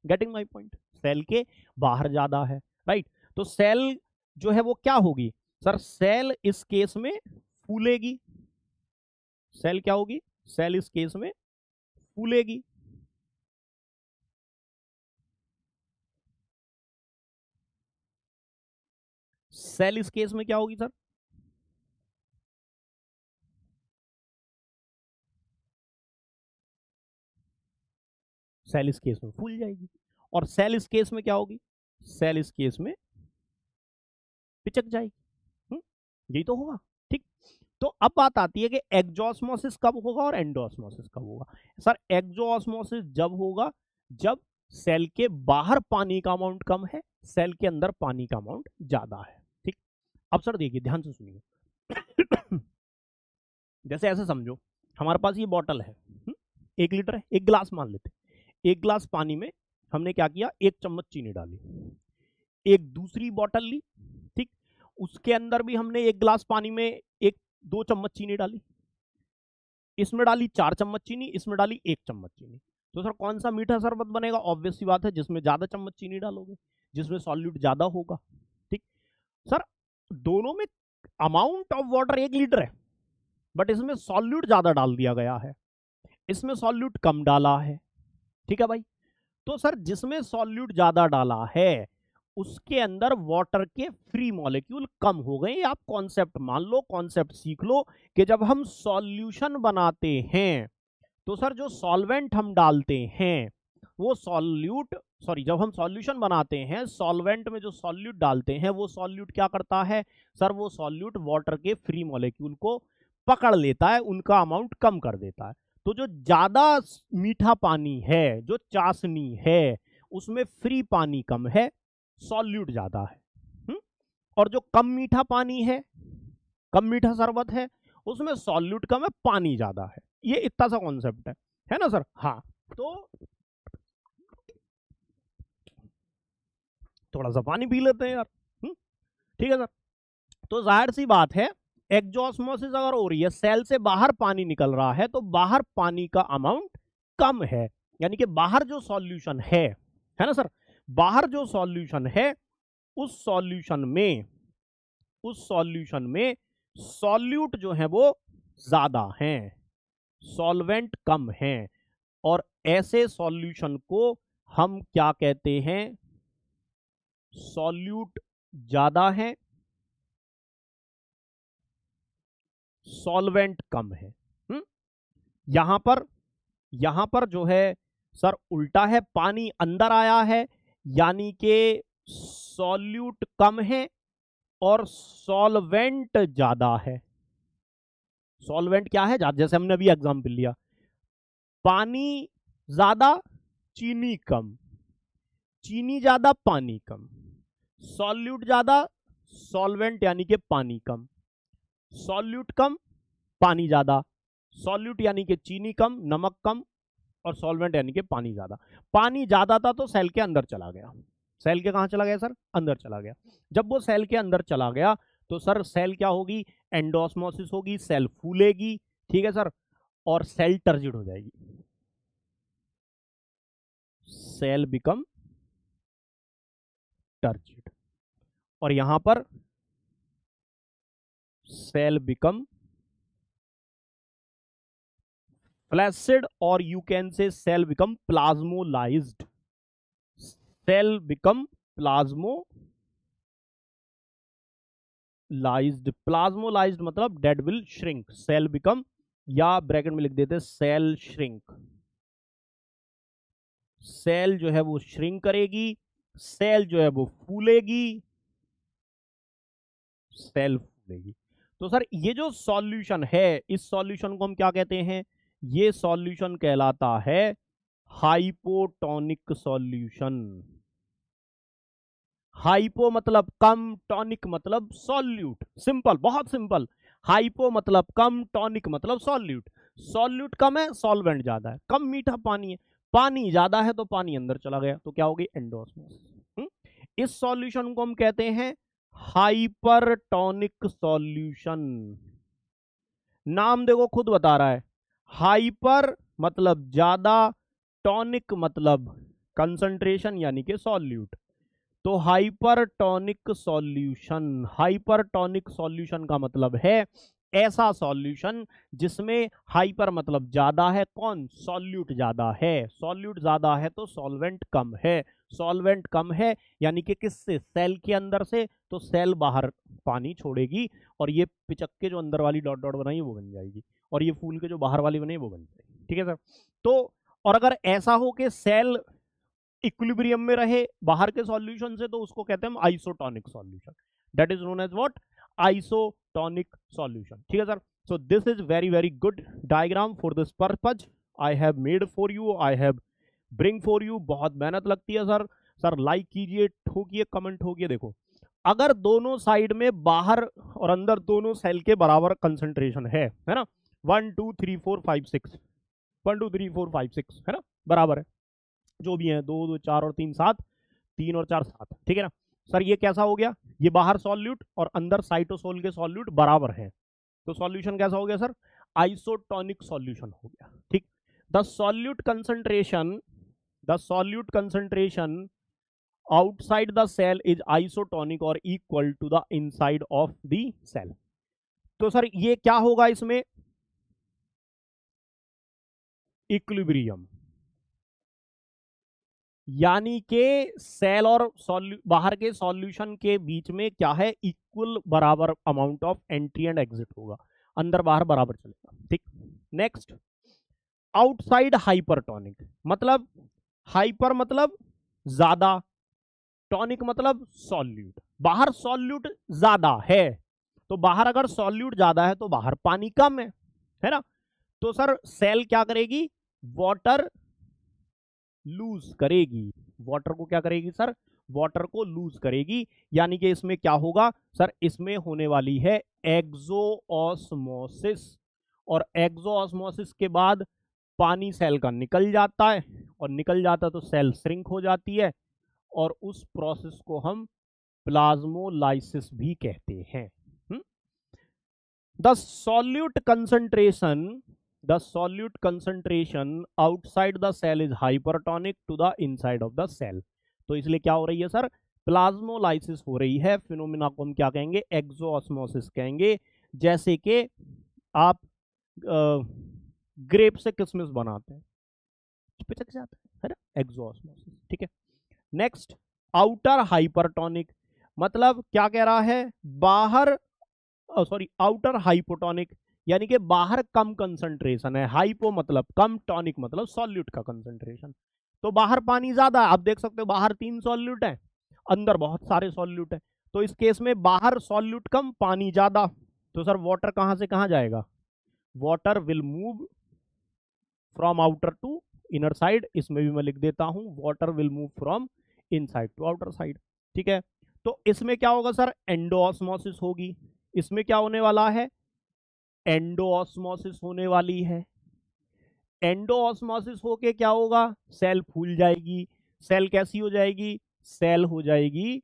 गेटिंग माय पॉइंट, सेल के बाहर ज्यादा है, राइट। तो सेल जो है वो क्या होगी सर, सेल इस केस में फूलेगी, सेल क्या होगी, सेल इस केस में फूलेगी, सेल इस केस में क्या होगी सर, सेल इस केस में फूल जाएगी। और सेल इस केस में क्या होगी, सेल इस केस में पिचक जाएगी, यही तो होगा, ठीक। तो अब बात आती है कि एक्सोऑस्मोसिस कब होगा और एंडोऑस्मोसिस कब होगा। सर एक्सोऑस्मोसिस जब होगा जब सेल के बाहर पानी का अमाउंट कम है, सेल के अंदर पानी का अमाउंट ज्यादा है, ठीक। अब सर देखिए ध्यान से सुनिए जैसे ऐसे समझो हमारे पास ये बॉटल है, 1 लीटर है, एक गिलास मान लेते, एक गिलास पानी में हमने क्या किया, 1 चम्मच चीनी डाली, एक दूसरी बॉटल ली, ठीक, उसके अंदर भी हमने 1 गिलास पानी में 2 चम्मच चीनी डाली, इसमें डाली 4 चम्मच चीनी, इसमें डाली 1 चम्मच चीनी। तो सर कौन सा मीठा शरबत बनेगा, ऑब्वियस सी बात है जिसमें ज्यादा चम्मच चीनी डालोगे, जिसमें सॉल्यूट ज्यादा होगा, ठीक। सर दोनों में अमाउंट ऑफ वाटर 1 लीटर है, बट इसमें सॉल्यूट ज्यादा डाल दिया गया है, इसमें सॉल्यूट कम डाला है, ठीक है भाई। तो सर जिसमें सॉल्यूट ज्यादा डाला है उसके अंदर वाटर के फ्री मॉलिक्यूल कम हो गए। आप कॉन्सेप्ट मान लो, कॉन्सेप्ट सीख लो कि जब हम सॉल्यूशन बनाते हैं तो सर जो सॉल्वेंट हम डालते हैं वो जब हम सॉल्यूशन बनाते हैं, सॉल्वेंट में जो सॉल्यूट डालते हैं वो सॉल्यूट क्या करता है सर, वो सॉल्यूट वाटर के फ्री मॉलिक्यूल को पकड़ लेता है, उनका अमाउंट कम कर देता है। तो जो ज्यादा मीठा पानी है, जो चाशनी है, उसमें फ्री पानी कम है, सॉल्यूट ज्यादा है। और जो कम मीठा पानी है, कम मीठा शरबत है, उसमें सॉल्यूट कम है, पानी ज्यादा है। ये इतना सा कॉन्सेप्ट है ना सर। हाँ, तो थोड़ा सा पानी पी लेते हैं यार। ठीक है सर। तो जाहिर सी बात है, एक्जॉस्मोसिस अगर हो रही है, सेल से बाहर पानी निकल रहा है, तो बाहर पानी का अमाउंट कम है, यानी कि बाहर जो सॉल्यूशन है ना सर, बाहर जो सॉल्यूशन है उस सॉल्यूशन में सॉल्यूट जो है वो ज्यादा हैं, सॉल्वेंट कम हैं, और ऐसे सॉल्यूशन को हम क्या कहते हैं, सॉल्यूट ज्यादा है, सॉल्वेंट कम है। यहां पर जो है सर उल्टा है, पानी अंदर आया है, यानी कि सॉल्यूट कम है और सॉल्वेंट ज्यादा है। सॉल्वेंट क्या है, जैसे हमने अभी एग्जांपल लिया, पानी ज्यादा चीनी कम, चीनी ज्यादा पानी कम, सॉल्यूट ज्यादा सॉल्वेंट यानी कि पानी कम, सॉल्यूट कम पानी ज्यादा, सॉल्यूट यानी कि चीनी कम नमक कम, और सॉल्वेंट यानी कि पानी ज्यादा। पानी ज्यादा था तो सेल के अंदर चला गया। सेल के कहां चला गया सर, अंदर चला गया। जब वो सेल के अंदर चला गया तो सर सेल क्या होगी, एंडोस्मोसिस होगी, सेल फूलेगी, ठीक है सर, और सेल टर्जिड हो जाएगी, सेल बिकम टर्जिड। और यहां पर सेल बिकम फ्लैसिड, और you can say cell become plasmolysed, cell become plasmolysed मतलब dead will shrink, cell become, या ब्रैकेट में लिख देते सेल श्रिंक, सेल जो है वो श्रिंक करेगी, सेल जो है वो फूलेगी, सेल फूलेगी। तो सर ये जो सॉल्यूशन है, इस सॉल्यूशन को हम क्या कहते हैं, ये सॉल्यूशन कहलाता है हाइपोटोनिक सॉल्यूशन। हाइपो मतलब कम, टॉनिक मतलब सॉल्यूट, सिंपल, बहुत सिंपल। हाइपो मतलब कम, टॉनिक मतलब सॉल्यूट। सॉल्यूट कम है, सॉल्वेंट ज्यादा है, कम मीठा पानी है, पानी ज्यादा है तो पानी अंदर चला गया, तो क्या होगी, एंडोस्मोसिस। इस सॉल्यूशन को हम कहते हैं हाइपरटोनिक सॉल्यूशन। नाम देखो खुद बता रहा है, हाइपर मतलब ज्यादा, टॉनिक मतलब कंसंट्रेशन यानी कि सॉल्यूट। तो हाइपरटोनिक सॉल्यूशन, हाइपरटोनिक सॉल्यूशन का मतलब है ऐसा सॉल्यूशन जिसमें हाइपर मतलब ज्यादा है, कौन, सॉल्यूट ज्यादा है, सॉल्यूट ज्यादा है तो सॉल्वेंट कम है, सॉल्वेंट कम है यानी कि किससे, सेल के अंदर से, तो सेल बाहर पानी छोड़ेगी, और ये पिचक के जो अंदर वाली डॉट डॉट बनाई वो बन जाएगी, और ये फूल के जो बाहर वाली बनी वो बन जाएगी, ठीक है सर। तो और अगर ऐसा हो कि सेल इक्विलिब्रियम में रहे बाहर के सॉल्यूशन से, तो उसको कहते हैं हम isotonic solution, that is known as what, isotonic solution, ठीक है sir. So this is very very good diagram for this purpose I have made for you, I have bring for you. बहुत मेहनत लगती है सर। सर लाइक कीजिए, ठोकिए, कमेंट ठोकिए। देखो, अगर दोनों साइड में बाहर और अंदर दोनों सेल के बराबर कंसंट्रेशन है ना, 1 2 3 4 5 6, 1 2 3 4 5 6 है ना, बराबर है, जो भी है, 2 2 4 और 3 7, 3 और 4 7, ठीक है ना सर। ये कैसा हो गया, ये बाहर सॉल्यूट और अंदर साइटोसोल के सॉल्यूट बराबर है, तो सॉल्यूशन कैसा हो गया सर, आइसोटोनिक सॉल्यूशन हो गया, ठीक। The solute concentration outside the cell is isotonic और equal to the inside of the cell. तो सर ये क्या होगा इसमें, इक्विलिब्रियम, यानी कि सेल और बाहर के सॉल्यूशन के बीच में क्या है, इक्वल बराबर amount of entry and exit होगा, अंदर बाहर बराबर चलेगा। ठीक, नेक्स्ट, आउटसाइड हाइपरटोनिक, मतलब हाइपर मतलब ज्यादा, टॉनिक मतलब सॉल्यूट। बाहर सॉल्यूट ज्यादा है, तो बाहर अगर सॉल्यूट ज्यादा है तो बाहर पानी कम है ना। तो सर सेल क्या करेगी, वाटर लूज करेगी। वाटर को क्या करेगी सर, वाटर को लूज करेगी। यानी कि इसमें क्या होगा सर, इसमें होने वाली है एक्सोऑस्मोसिस, और एक्सोऑस्मोसिस के बाद पानी सेल का निकल जाता है, और निकल जाता तो सेल श्रिंक हो जाती है, और उस प्रोसेस को हम प्लाज्मोलाइसिस भी कहते हैं। The solute concentration outside the cell is hypertonic to the inside of the cell। तो इसलिए क्या हो रही है सर, प्लाज्मोलाइसिस हो रही है। फिनोमिना को हम क्या कहेंगे, एक्सोऑस्मोसिस कहेंगे। जैसे कि आप ग्रेप से किसमिस बनाते हैं, पिचक जाता है ना, एक्सोऑस्मोसिस। ठीक है, नेक्स्ट, आउटर हाइपरटोनिक, मतलब क्या कह रहा है, बाहर सॉरी आउटर हाइपोटोनिक, यानी कि बाहर कम कंसंट्रेशन है। हाइपो मतलब कम, टॉनिक मतलब सॉल्यूट का कंसंट्रेशन। तो बाहर पानी ज्यादा है, आप देख सकते हो बाहर 3 सॉल्यूट है, अंदर बहुत सारे सॉल्यूट है। तो इस केस में बाहर सॉल्यूट कम, पानी ज्यादा। तो सर वाटर कहां से कहां जाएगा, water will move from outer to inner side. इसमें भी मैं लिख देता हूं, water will move from inside to outer side. ठीक है, तो इसमें क्या होगा सर, एंडोऑस्मोसिस होगी। इसमें क्या होने वाला है, एंडोऑस्मोसिस होने वाली है। एंडोऑस्मोसिस होके क्या होगा, सेल फूल जाएगी। सेल कैसी हो जाएगी, सेल हो जाएगी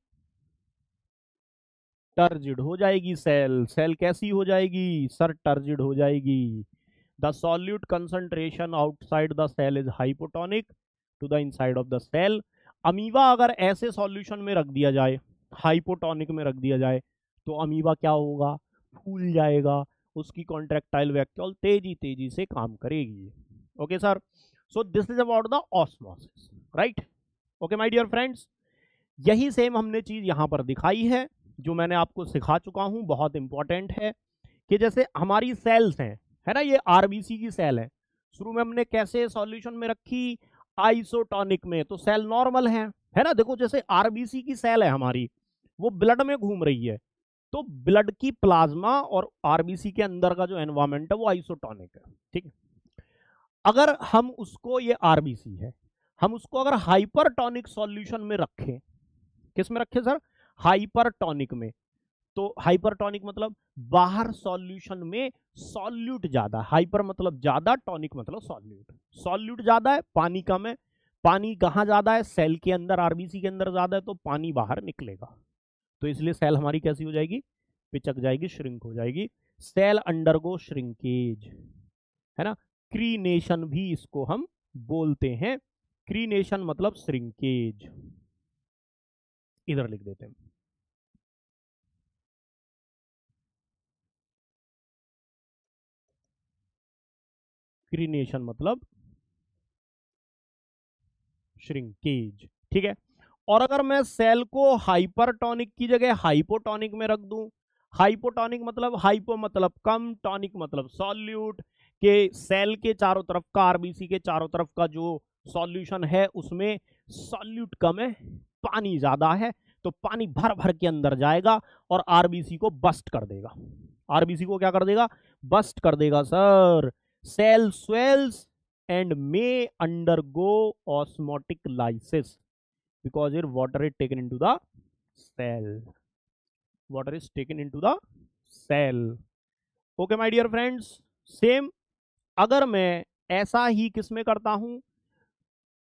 टर्जिड हो जाएगी। सेल कैसी हो जाएगी सर, टर्जिड हो जाएगी। The solute concentration outside the cell is hypotonic to the inside of the cell. Amoeba अगर ऐसे सॉल्यूशन में रख दिया जाए, हाइपोटोनिक में रख दिया जाए, तो अमीबा क्या होगा, फूल जाएगा। उसकी कॉन्ट्रैक्टाइल वैक्यूल तेजी तेजी से काम करेगी। Okay sir, so this is about the osmosis, right. Okay my dear friends, यही सेम हमने चीज यहां पर दिखाई है, जो मैंने आपको सिखा चुका हूं, बहुत इंपॉर्टेंट है। कि जैसे हमारी सेल्स हैं, है ना, ये आरबीसी की सेल है। शुरू में हमने कैसे सॉल्यूशन में रखी, आइसोटोनिक में, तो सेल नॉर्मल है ना। देखो जैसे आरबीसी की सेल है हमारी, वो ब्लड में घूम रही है, तो ब्लड की प्लाज्मा और आरबीसी के अंदर का जो एनवायरमेंट है वो आइसोटोनिक है। ठीक है, अगर हम उसको, ये आरबीसी है, हम उसको अगर हाइपरटोनिक सॉल्यूशन में रखें, किस में रखें सर, हाइपरटोनिक में, तो हाइपरटोनिक मतलब बाहर सॉल्यूशन में सॉल्यूट ज्यादा, हाइपर मतलब ज्यादा, टॉनिक मतलब सॉल्यूट। सॉल्यूट ज्यादा है, पानी कम है। पानी कहां ज्यादा है, सेल के अंदर, आरबीसी के अंदर ज्यादा है, तो पानी बाहर निकलेगा। तो इसलिए सेल हमारी कैसी हो जाएगी, पिचक जाएगी, श्रिंक हो जाएगी। सेल अंडरगो श्रिंकेज, है ना। क्रीनेशन भी इसको हम बोलते हैं। क्रीनेशन मतलब श्रिंकेज, इधर लिख देते हैं। क्रीनेशन मतलब श्रिंकेज। ठीक है, और अगर मैं सेल को हाइपरटोनिक की जगह हाइपोटोनिक में रख दूं, हाइपोटोनिक मतलब हाइपो मतलब कम, टॉनिक मतलब सॉल्यूट, के सेल के चारों तरफ का, आरबीसी के चारों तरफ का जो सॉल्यूशन है उसमें सॉल्यूट कम है, पानी ज्यादा है, तो पानी भर भर के अंदर जाएगा और आरबीसी को बस्ट कर देगा। आरबीसी को क्या कर देगा, बस्ट कर देगा sir. Cell swells and may undergo osmotic lysis because your water is taken into the cell. Water is taken into the cell. Okay my dear friends, same अगर मैं ऐसा ही किस में करता हूं,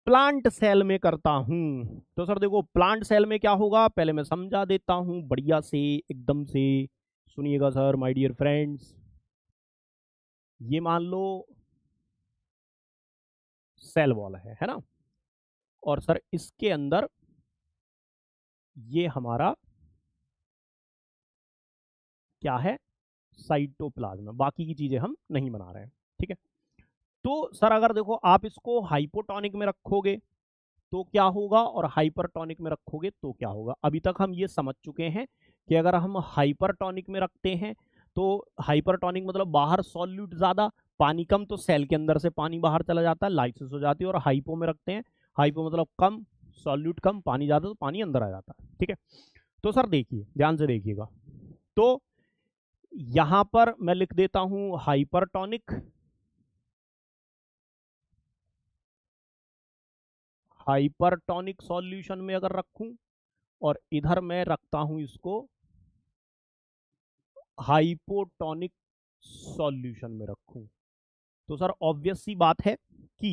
प्लांट सेल में करता हूं, तो सर देखो प्लांट सेल में क्या होगा, पहले मैं समझा देता हूं बढ़िया से, एकदम से सुनिएगा सर माय डियर फ्रेंड्स। ये मान लो सेल वॉल है ना, और सर इसके अंदर ये हमारा क्या है, साइटोप्लाज्म। बाकी की चीजें हम नहीं बना रहे हैं। ठीक है, तो सर अगर देखो आप इसको हाइपोटोनिक में रखोगे तो क्या होगा और हाइपरटोनिक में रखोगे तो क्या होगा। अभी तक हम ये समझ चुके हैं कि अगर हम हाइपरटोनिक में रखते हैं तो हाइपरटोनिक मतलब बाहर सॉल्यूट ज़्यादा, पानी कम, तो सेल के अंदर से पानी बाहर चला जाता है, लाइसिस हो जाती है। और हाइपो में रखते हैं, हाइपो मतलब कम, सॉल्यूट कम, पानी ज़्यादा, तो पानी अंदर आ जाता है। ठीक है, तो सर देखिए, ध्यान से देखिएगा। तो यहां पर मैं लिख देता हूं हाइपरटोनिक, हाइपरटोनिक सॉल्यूशन में अगर रखूं, और इधर मैं रखता हूं इसको हाइपोटोनिक सॉल्यूशन में रखूं, तो सर ऑब्वियस सी बात है कि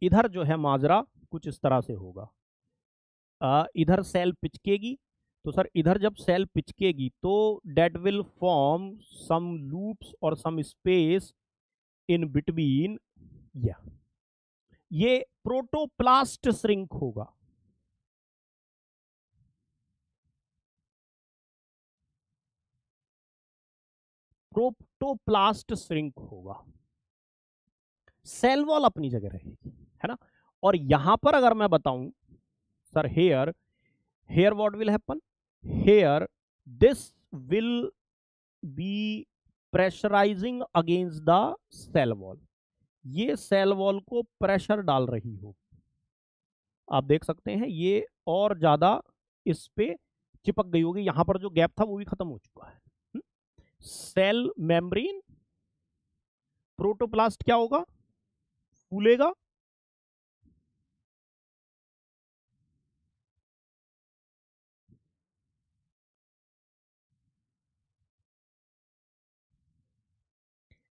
इधर जो है माजरा कुछ इस तरह से होगा। इधर सेल पिचकेगी, तो सर इधर जब सेल पिचकेगी तो that will form some loops और सम स्पेस इन बिटवीन, या ये प्रोटोप्लास्ट श्रिंक होगा। प्रोटोप्लास्ट श्रिंक होगा, सेल वॉल अपनी जगह रहेगी, है ना। और यहां पर अगर मैं बताऊं sir, here here what will happen, here this will be pressurising against the cell wall, ये सेल वॉल को प्रेशर डाल रही हो, आप देख सकते हैं ये और ज्यादा इस पे चिपक गई होगी, यहां पर जो गैप था वो भी खत्म हो चुका है। सेल मेम्ब्रेन, प्रोटोप्लास्ट क्या होगा, फूलेगा,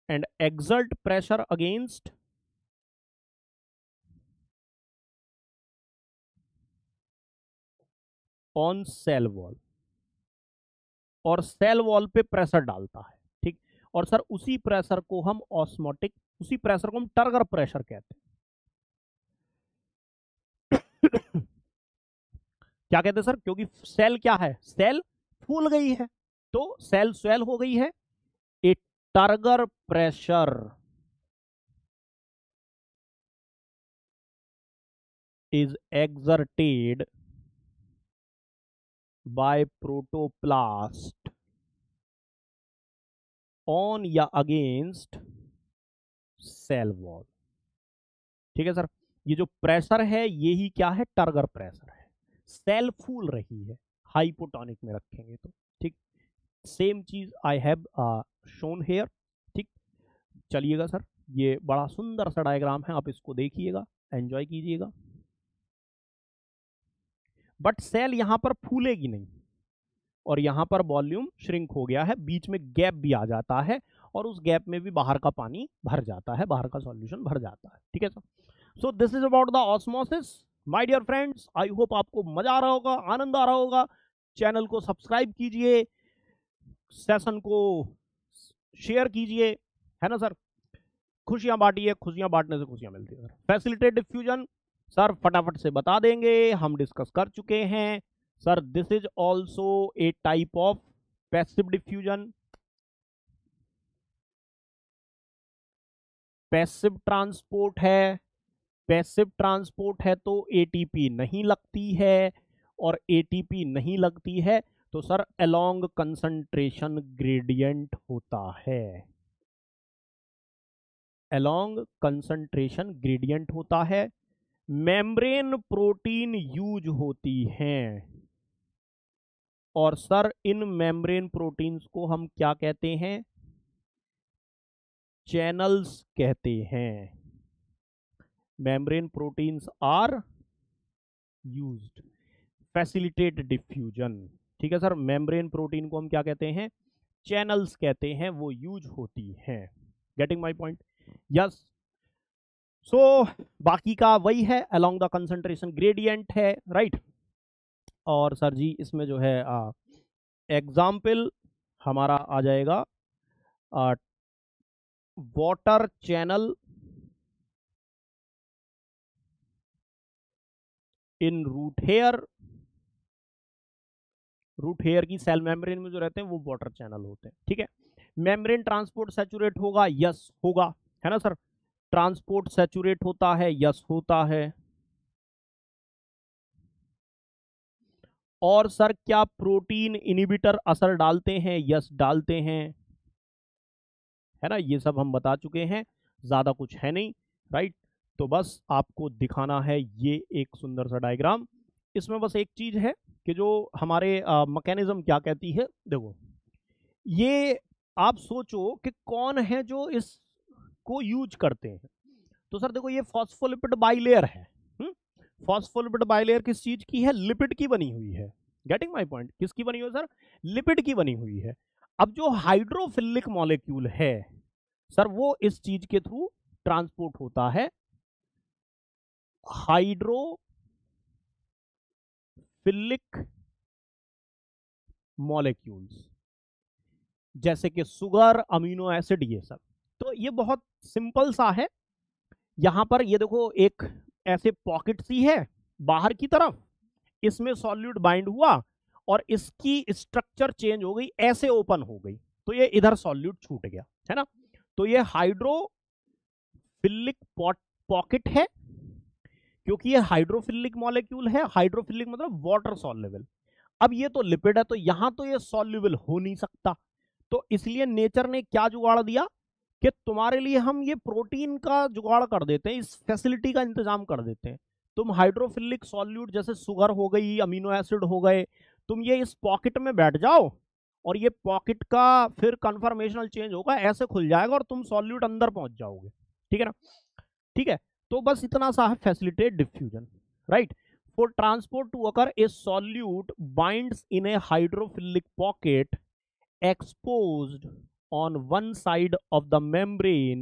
and exert pressure against on cell wall, और सेल वॉल पे प्रेशर डालता है। ठीक, और सर उसी प्रेशर को हम ऑस्मोटिक, उसी प्रेशर को हम टर्गर प्रेशर कहते हैं। क्या कहते हैं सर, क्योंकि सेल क्या है, सेल फूल गई है, तो सेल स्वेल हो गई है, a turgor pressure is exerted by protoplast on या अगेंस्ट सेल वॉल। ठीक है सर, ये जो प्रेशर है यही क्या है, टर्गर प्रेशर है, सेल फूल रही है, हाइपोटोनिक में रखेंगे तो। ठीक, सेम चीज आई हैव शोन हेयर। ठीक, चलिएगा सर, ये बड़ा सुंदर सा डायग्राम है, आप इसको देखिएगा, एंजॉय कीजिएगा। बट सेल यहां पर फूलेगी नहीं, और यहां पर वॉल्यूम श्रिंक हो गया है, बीच में गैप भी आ जाता है, और उस गैप में भी बाहर का पानी भर जाता है, बाहर का सॉल्यूशन भर जाता है। ठीक है sir, so this is about the osmosis my dear friends. I hope आपको मजा आ रहा होगा, आनंद आ रहा होगा। चैनल को सब्सक्राइब कीजिए, सेशन को शेयर कीजिए, है ना सर, खुशियां बांटिए, खुशियां बांटने से खुशियां मिलती है। फैसिलिटेट डिफ्यूजन सर फटाफट से बता देंगे, हम डिस्कस कर चुके हैं sir. This is also a type of passive diffusion. Passive transport है, पैसिव ट्रांसपोर्ट है तो एटीपी नहीं लगती है, और एटीपी नहीं लगती है तो सर अलोंग कंसंट्रेशन ग्रेडियंट होता है, अलोंग कंसंट्रेशन ग्रेडियंट होता है। मेम्ब्रेन प्रोटीन यूज होती हैं, और सर इन मेम्ब्रेन प्रोटीन्स को हम क्या कहते हैं, चैनल्स कहते हैं। Membrane proteins are used facilitate diffusion. ठीक है सर, मेम्ब्रेन प्रोटीन को हम क्या कहते हैं, चैनल्स कहते हैं, वो यूज होती हैं। Getting my point, yes. So बाकी का वही है, अलोंग द कंसंट्रेशन ग्रेडियंट है, राइट। और सर जी इसमें जो है एग्जाम्पल हमारा आ जाएगा water channel in root hair. Root hair की सेल मेम्ब्रेन में जो रहते हैं वो वाटर चैनल होते हैं। ठीक है, मेम्ब्रेन ट्रांसपोर्ट सैचुरेट होगा, यस होगा, है ना सर, ट्रांसपोर्ट सैचुरेट होता है, यस होता है। और सर क्या प्रोटीन इनिबिटर असर डालते हैं? यस, डालते हैं, है ना, ये सब हम बता चुके हैं, ज्यादा कुछ है नहीं, राइट। तो बस आपको दिखाना है ये एक सुंदर सा डायग्राम। इसमें बस एक चीज है कि जो हमारे मैकेनिज्म क्या कहती है, देखो ये आप सोचो कि कौन है जो इसको यूज करते हैं। तो सर देखो ये फॉस्फोलिपिड बाइलेयर है। फॉस्फोलिपिड बाइलेयर किस चीज की है? लिपिड की बनी हुई है। Getting my point? किसकी बनी हुई है सर? लिपिड की बनी हुई है। अब जो हाइड्रोफिलिक मॉलिक्यूल है सर वो इस चीज के थ्रू ट्रांसपोर्ट होता है, हाइड्रोफिलिक मॉलिक्यूल्स, जैसे कि शुगर, अमीनो एसिड, ये सब। तो ये बहुत सिंपल सा है। यहां पर ये देखो एक ऐसे पॉकेट सी है बाहर की तरफ, इसमें सॉल्यूट बाइंड हुआ और इसकी स्ट्रक्चर चेंज हो गई, ऐसे ओपन हो गई, तो ये इधर सॉल्यूट छूट गया, है ना। तो ये हाइड्रोफिलिक पॉकेट है, क्योंकि ये हाइड्रोफिलिक मॉलिक्यूल है। हाइड्रोफिलिक मतलब वाटर सॉल्युबल। अब ये तो लिपिड है, तो यहां तो ये सॉल्युबल हो नहीं सकता, तो इसलिए नेचर ने क्या जुगाड़ दिया कि तुम्हारे लिए हम ये प्रोटीन का जुगाड़ कर देते हैं, इस फैसिलिटी का इंतजाम कर देते हैं। तुम हाइड्रोफिलिक सॉल्यूट जैसे शुगर हो गई, अमीनो एसिड हो गए, तुम ये इस पॉकेट में बैठ जाओ और ये पॉकेट का फिर कन्फर्मेशनल चेंज होगा, ऐसे खुल जाएगा और तुम सॉल्यूट अंदर पहुंच जाओगे, ठीक है ना। ठीक है, तो बस इतना सा है, facilitate diffusion, right. For transport to occur a solute binds in a hydrophilic pocket exposed on one side of the membrane,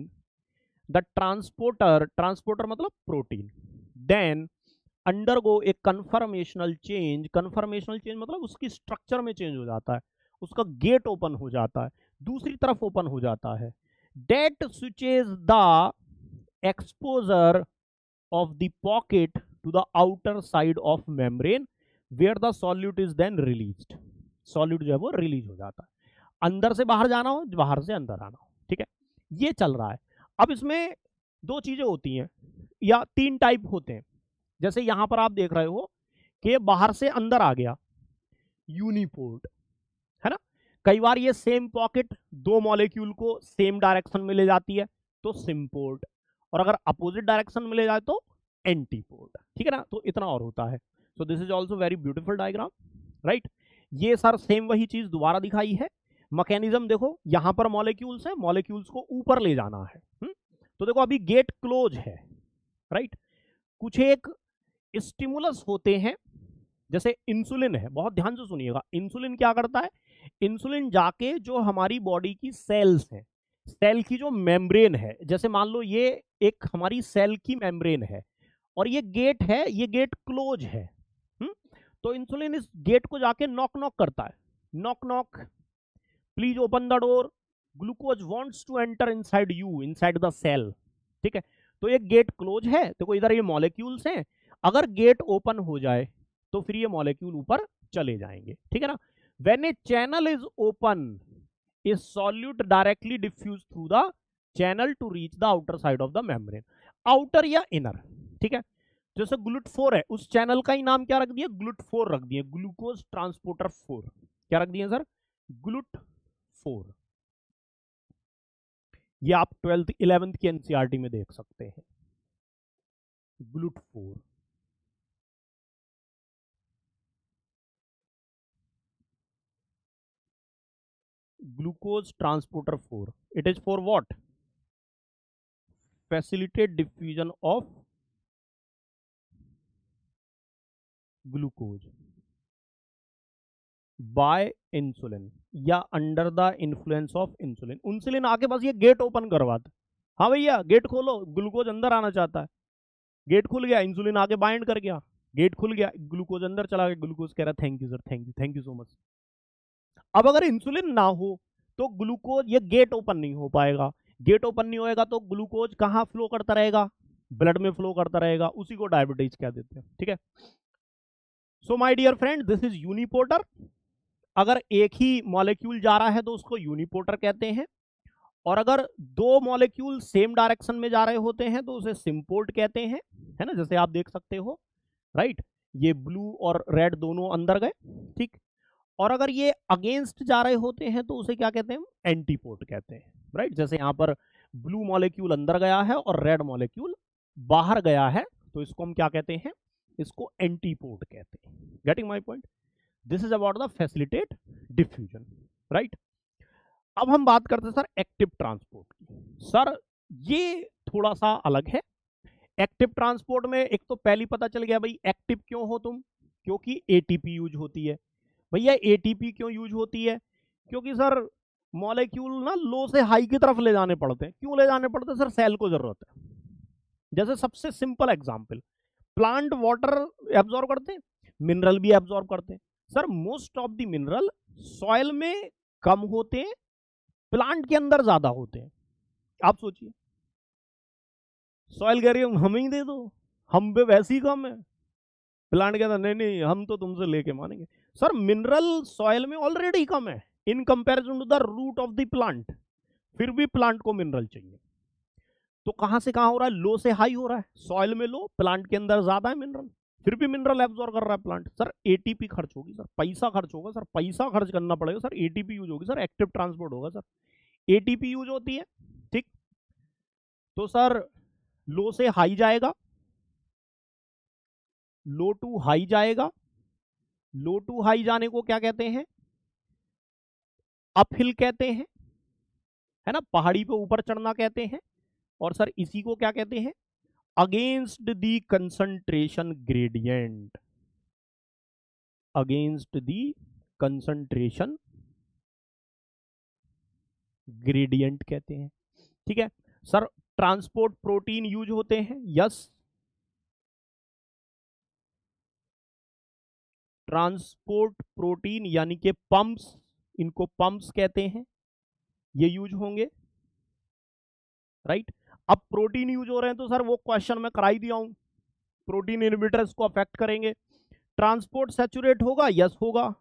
the transporter मतलब protein, then undergo a conformational change मतलब उसकी स्ट्रक्चर में चेंज हो जाता है, उसका गेट ओपन हो जाता है, दूसरी तरफ ओपन हो जाता है, that switches the exposure of the pocket to the outer side of membrane where the solute is then released। Solute जो है वो रिलीज हो जाता है, अंदर से बाहर जाना हो, बाहर से अंदर आना हो, ठीक है, ये चल रहा है। अब इसमें दो चीजें होती हैं या तीन टाइप होते हैं। जैसे यहां पर आप देख रहे हो कि बाहर से अंदर आ गया, यूनिपोर्ट, है ना। कई बार ये सेम पॉकेट दो मॉलिक्यूल को सेम डायरेक्शन में ले जाती है, तो सिम्पोर्ट, और अगर अपोजिट डायरेक्शन में ले जाए तो एंटीपोर्ट, ठीक है ना। तो इतना और होता है। सो this is also very beautiful diagram, right. ये सर सेम वही चीज दोबारा दिखाई है। मैकेनिज्म देखो, यहां पर मॉलिक्यूल्स है, मॉलिक्यूल्स को ऊपर ले जाना है। तो देखो अभी गेट क्लोज है, राइट। कुछ एक स्टिमुलस होते हैं, जैसे इंसुलिन है, बहुत ध्यान से सुनिएगा। इंसुलिन क्या करता है? इंसुलिन जाके जो हमारी बॉडी की सेल्स हैं, सेल की जो मेम्ब्रेन है, जैसे मान लो ये एक हमारी सेल की मेम्ब्रेन है और ये गेट है, ये गेट क्लोज है, तो इंसुलिन इस गेट को जाके नॉक नॉक करता है, knock knock, please open the door, glucose wants to enter inside you, inside the cell, ठीक है। तो ये गेट क्लोज है, देखो इधर ये मॉलिक्यूल्स हैं, अगर गेट ओपन हो जाए तो फिर ये मॉलिक्यूल ऊपर चले जाएंगे, ठीक है ना। When a channel is open, a solute directly diffuse through the channel to reach the outer side of the membrane, outer या इनर, ठीक है। जैसे GLUT4 है, उस चैनल का ही नाम क्या रख दिया? GLUT4 रख दिया, ग्लूकोज ट्रांसपोर्टर 4। क्या रख दिया सर? GLUT4। ये आप 12th 11th की एनसीईआरटी में देख सकते हैं, GLUT4। Glucose transporter 4, it is for what? Facilitate diffusion of glucose by insulin या under the influence of insulin. Insulin आके बस ये गेट ओपन करवाता, हाँ भैया गेट खोलो, ग्लूकोज अंदर आना चाहता है, गेट खुल गया, इंसुलिन आके बाइंड कर गया, गेट खुल गया, ग्लूकोज अंदर चला गया, ग्लूकोज कह रहा thank you sir, thank you so much. अब अगर इंसुलिन ना हो तो ग्लूकोज, ये गेट ओपन नहीं हो पाएगा, गेट ओपन नहीं होएगा तो ग्लूकोज कहाँ फ्लो करता रहेगा? ब्लड में फ्लो करता रहेगा, उसी को डायबिटीज कह देते हैं, ठीक है। So my dear friend, this is uniporter. अगर एक ही मॉलिक्यूल जा रहा है तो उसको यूनिपोर्टर कहते हैं, और अगर दो मॉलिक्यूल सेम डायरेक्शन में जा रहे होते हैं तो उसे सिम्पोर्ट कहते हैं, है ना, जैसे आप देख सकते हो, राइट। ये ब्लू और रेड दोनों अंदर गए, ठीक। और अगर ये अगेंस्ट जा रहे होते हैं तो उसे क्या कहते हैं, एंटीपोड कहते हैं, राइट। जैसे यहाँ पर ब्लू मॉलिक्यूल अंदर गया है और रेड मॉलिक्यूल बाहर गया है, तो इसको हम क्या कहते हैं, इसको एंटीपोड कहते हैं। Getting my point? This is about the facilitate diffusion, right. अब हम बात करते हैं सर एक्टिव ट्रांसपोर्ट की। सर ये थोड़ा सा अलग है। एक्टिव ट्रांसपोर्ट में एक तो पहली पता चल गया भाई, एक्टिव क्यों हो तुम, क्योंकि एटीपी यूज होती है। भैया एटीपी क्यों यूज होती है, क्योंकि सर मॉलिक्यूल ना लो से हाई की तरफ ले जाने पड़ते हैं। क्यों ले जाने पड़ते हैं सर, सेल को जरूरत है। जैसे सबसे simple example, plant water absorb करते हैं, मिनरल भी एब्जॉर्ब करते हैं। Sir most of the mineral soil में कम होते हैं, प्लांट के अंदर ज्यादा होते हैं। आप सोचिए, सॉइल कह रही है हमें ही दे दो, हम पे वैसे ही कम है, प्लांट कहता नहीं नहीं हम तो तुमसे लेके मानेंगे। सर मिनरल सॉइल में ऑलरेडी कम है in comparison to the root of the plant, फिर भी प्लांट को मिनरल चाहिए। तो कहां से कहां हो रहा है, लो से हाई हो रहा है। सॉइल में लो, प्लांट के अंदर ज्यादा है मिनरल, फिर भी मिनरल एब्जॉर्ब कर रहा है प्लांट। सर एटीपी खर्च होगी, सर पैसा खर्च होगा, सर पैसा खर्च करना पड़ेगा, सर एटीपी यूज होगी, सर एक्टिव ट्रांसपोर्ट होगा, सर एटीपी यूज होती है, ठीक। तो सर लो से हाई जाएगा, लो टू हाई जाएगा। लो टू हाई जाने को क्या कहते हैं, अपहिल कहते हैं, है ना, पहाड़ी पे ऊपर चढ़ना कहते हैं। और सर इसी को क्या कहते हैं, against the concentration gradient, against the concentration gradient कहते हैं, ठीक है। सर ट्रांसपोर्ट प्रोटीन यूज होते हैं, यस। ट्रांसपोर्ट प्रोटीन यानी कि पंप्स, इनको पंप्स कहते हैं, ये यूज होंगे, राइट। अब प्रोटीन यूज हो रहे हैं तो सर वो क्वेश्चन मैं करा ही दिया हूं, प्रोटीन इनहिबिटर्स को अफेक्ट करेंगे। ट्रांसपोर्ट सैचुरेट होगा, यस होगा।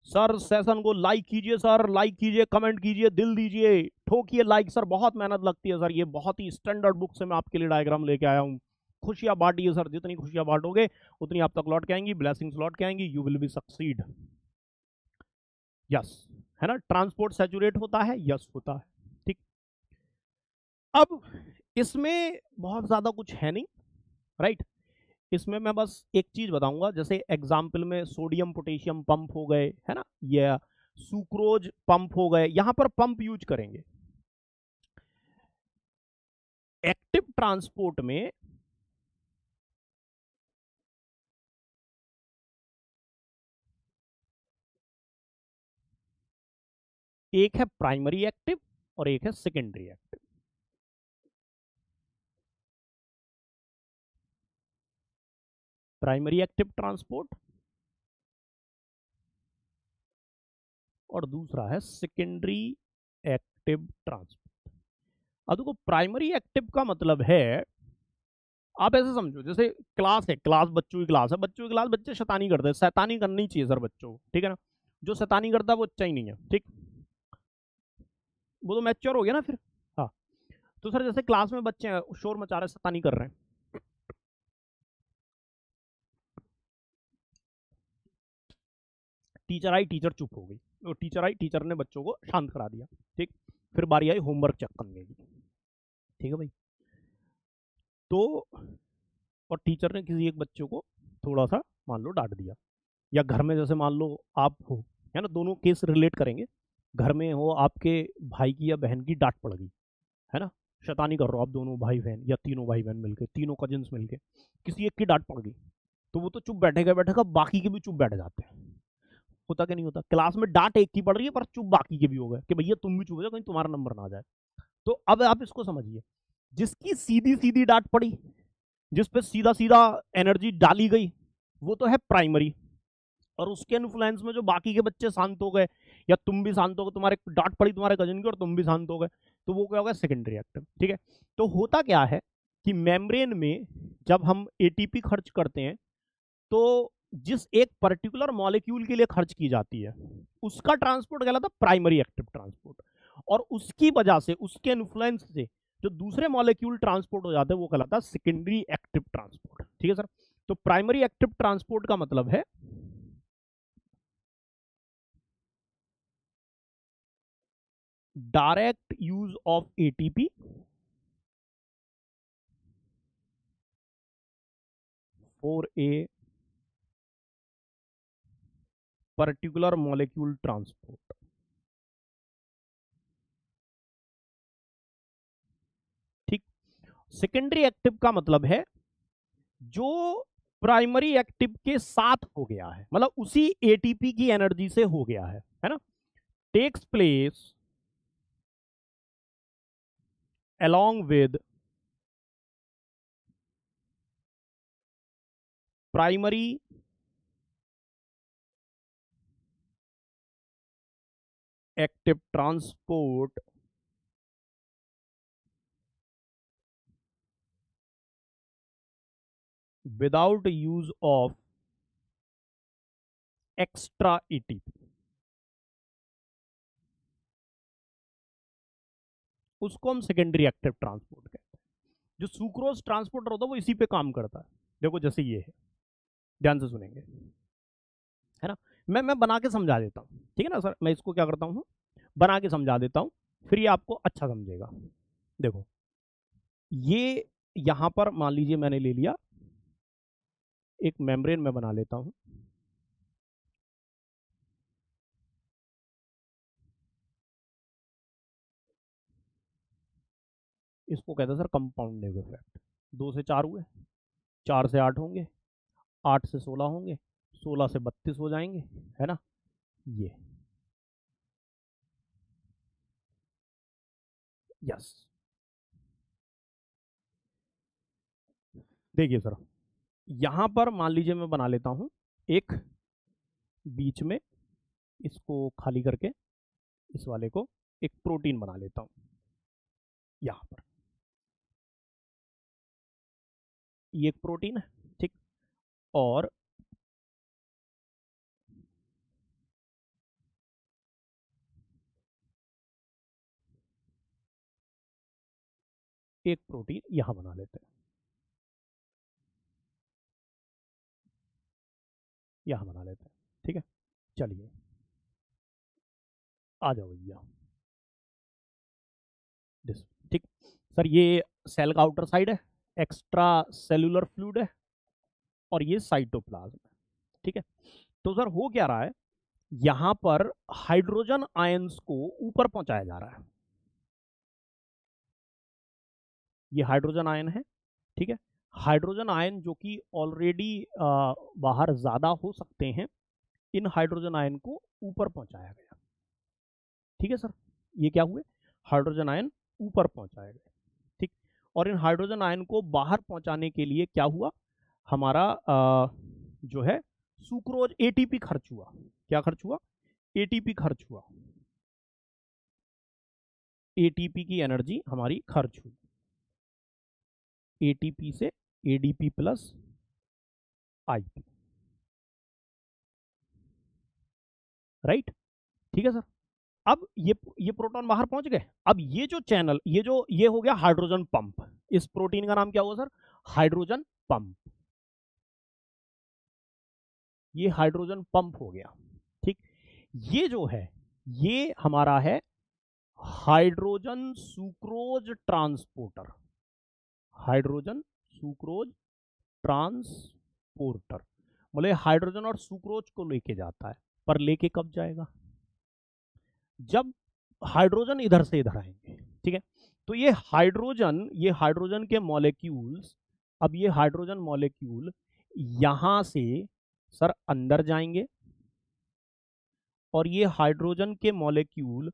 सर सेशन को लाइक कीजिए, सर लाइक कीजिए, कमेंट कीजिए, दिल दीजिए, ठोकिए लाइक। सर बहुत मेहनत लगती है सर, ये बहुत ही स्टैंडर्ड बुक से मैं आपके लिए डायग्राम लेके आया हूं। खुशियां बांटिए सर, जितनी खुशियां बांटोगे उतनी आप तक लौट के आएंगी, ब्लेसिंग्स लौट के आएंगी, you will be succeed, yes, है ना। ट्रांसपोर्ट सैचुरेट होता है, यस होता है, ठीक। अब इसमें बहुत ज्यादा कुछ है नहीं, राइट। इसमें मैं बस एक चीज बताऊंगा, जैसे एग्जाम्पल में सोडियम पोटेशियम पंप हो गए, है ना, ये सुक्रोज पंप हो गए, यहां पर पंप यूज करेंगे। एक्टिव ट्रांसपोर्ट में एक है प्राइमरी एक्टिव और एक है secondary active. Primary active transport और दूसरा है सेकेंडरी एक्टिव ट्रांसपोर्ट। अब देखो प्राइमरी एक्टिव का मतलब है, आप ऐसे समझो जैसे क्लास है, क्लास बच्चों की क्लास है, बच्चों की क्लास, बच्चे शैतानी करते हैं, शैतानी करनी चाहिए सर बच्चों को, ठीक है ना। जो शैतानी करता है वो अच्छा ही नहीं है, ठीक, वो तो मैच्योर हो गया ना फिर। हाँ, तो सर जैसे क्लास में बच्चे हैं, शोर मचा रहे, शैतानी कर रहे हैं, टीचर आई, टीचर चुप हो गई, तो टीचर आई, टीचर ने बच्चों को शांत करा दिया, ठीक। फिर बारी आई होमवर्क चेक करने की, ठीक है भाई। तो और टीचर ने किसी एक बच्चे को थोड़ा सा मान लो डांट दिया, या घर में जैसे मान लो आप हो, है ना, दोनों केस रिलेट करेंगे। घर में हो, आपके भाई की या बहन की डांट पड़ गई, है ना, शैतानी कर रहे हो आप दोनों भाई बहन या तीनों भाई बहन मिलके, तीनों कजिन्स मिलके, किसी एक की डांट पड़ गई, तो वो तो चुप बैठेगा बैठेगा, बाकी के भी चुप बैठ जाते हैं। होता क्या नहीं होता, क्लास में डांट एक की पड़ रही है पर चुप बाकी के भी हो गए कि भैया तुम भी चुप हो जाओ, कहीं तुम्हारा नंबर ना आ जाए। तो अब आप इसको समझिए, जिसकी सीधी सीधी डांट पड़ी, जिस पे सीधा सीधा एनर्जी डाली गई, वो तो है प्राइमरी, और उसके इन्फ्लुएंस में जो बाकी के बच्चे शांत हो गए या तुम भी शांत हो गए, तुम्हारे डांट पड़ी तुम्हारे कजन की और तुम भी शांत हो गए, तो वो क्या होगा, सेकेंडरी एक्टिव, ठीक है। तो होता क्या है कि मेम्ब्रेन में जब हम एटीपी खर्च करते हैं तो जिस एक पर्टिकुलर मॉलिक्यूल के लिए खर्च की जाती है उसका ट्रांसपोर्ट कहलाता है प्राइमरी एक्टिव ट्रांसपोर्ट, और उसकी वजह से, उसके इन्फ्लुएंस से जो दूसरे मॉलिक्यूल ट्रांसपोर्ट हो जाते हैं वो कहलाता है सेकेंडरी एक्टिव ट्रांसपोर्ट। ठीक है सर। तो प्राइमरी एक्टिव ट्रांसपोर्ट का मतलब है direct use of ATP for a particular molecule transport. ठीक। सेकेंडरी एक्टिव का मतलब है जो प्राइमरी एक्टिव के साथ हो गया है, मतलब उसी एटीपी की एनर्जी से हो गया है ना, takes place along with primary active transport without use of extra ATP। उसको हम सेकेंडरी एक्टिव ट्रांसपोर्ट कहते हैं। जो सुक्रोज ट्रांसपोर्टर होता है वो इसी पे काम करता है। देखो जैसे ये है, ध्यान से सुनेंगे, है ना। मैं बना के समझा देता हूँ, ठीक है ना सर। मैं इसको क्या करता हूँ, बना के समझा देता हूँ, फिर ये आपको अच्छा समझेगा। देखो ये यहां पर मान लीजिए मैंने ले लिया एक मेम्ब्रेन में बना लेता हूं, इसको कहते हैं सर कंपाउंडिंग इफेक्ट। 2 से 4 हुए, 4 से 8 होंगे, 8 से 16 होंगे, 16 से 32 हो जाएंगे, है ना। ये यस, देखिए सर यहां पर मान लीजिए मैं बना लेता हूं एक बीच में, इसको खाली करके इस वाले को एक प्रोटीन बना लेता हूं यहां पर। ये एक प्रोटीन है, ठीक। और एक प्रोटीन यहां बना लेते हैं, यहां बना लेते हैं, ठीक है। चलिए आ जाओ भैया, ठीक सर। ये सेल का आउटर साइड है, एक्स्ट्रा सेलुलर फ्लूइड है, और ये साइटोप्लाज्म है, ठीक है। तो सर हो क्या रहा है, यहां पर हाइड्रोजन आयंस को ऊपर पहुंचाया जा रहा है। ये हाइड्रोजन आयन है, ठीक है। हाइड्रोजन आयन जो कि ऑलरेडी बाहर ज्यादा हो सकते हैं, इन हाइड्रोजन आयन को ऊपर पहुंचाया गया, ठीक है सर। ये क्या हुए, हाइड्रोजन आयन ऊपर पहुंचाया गया, ठीक। और इन हाइड्रोजन आयन को बाहर पहुंचाने के लिए क्या हुआ, हमारा जो है सुक्रोज एटीपी खर्च हुआ। क्या खर्च हुआ, एटीपी खर्च हुआ, एटीपी की एनर्जी हमारी खर्च हुई, एटीपी से एडीपी प्लस आईपी, राइट, ठीक है सर। अब ये प्रोटॉन बाहर पहुंच गए। अब ये जो चैनल, ये हो गया हाइड्रोजन पंप। इस प्रोटीन का नाम क्या हुआ सर, हाइड्रोजन पंप। ये हाइड्रोजन पंप हो गया, ठीक। ये जो है ये हमारा है hydrogen sucrose transporter, hydrogen sucrose transporter. बोले हाइड्रोजन और सुक्रोज को लेके जाता है, पर लेके कब जाएगा, जब हाइड्रोजन इधर से इधर आएंगे, ठीक है। तो ये हाइड्रोजन के मॉलिक्यूल्स, अब ये हाइड्रोजन मॉलिक्यूल यहां से सर अंदर जाएंगे, और ये हाइड्रोजन के मॉलिक्यूल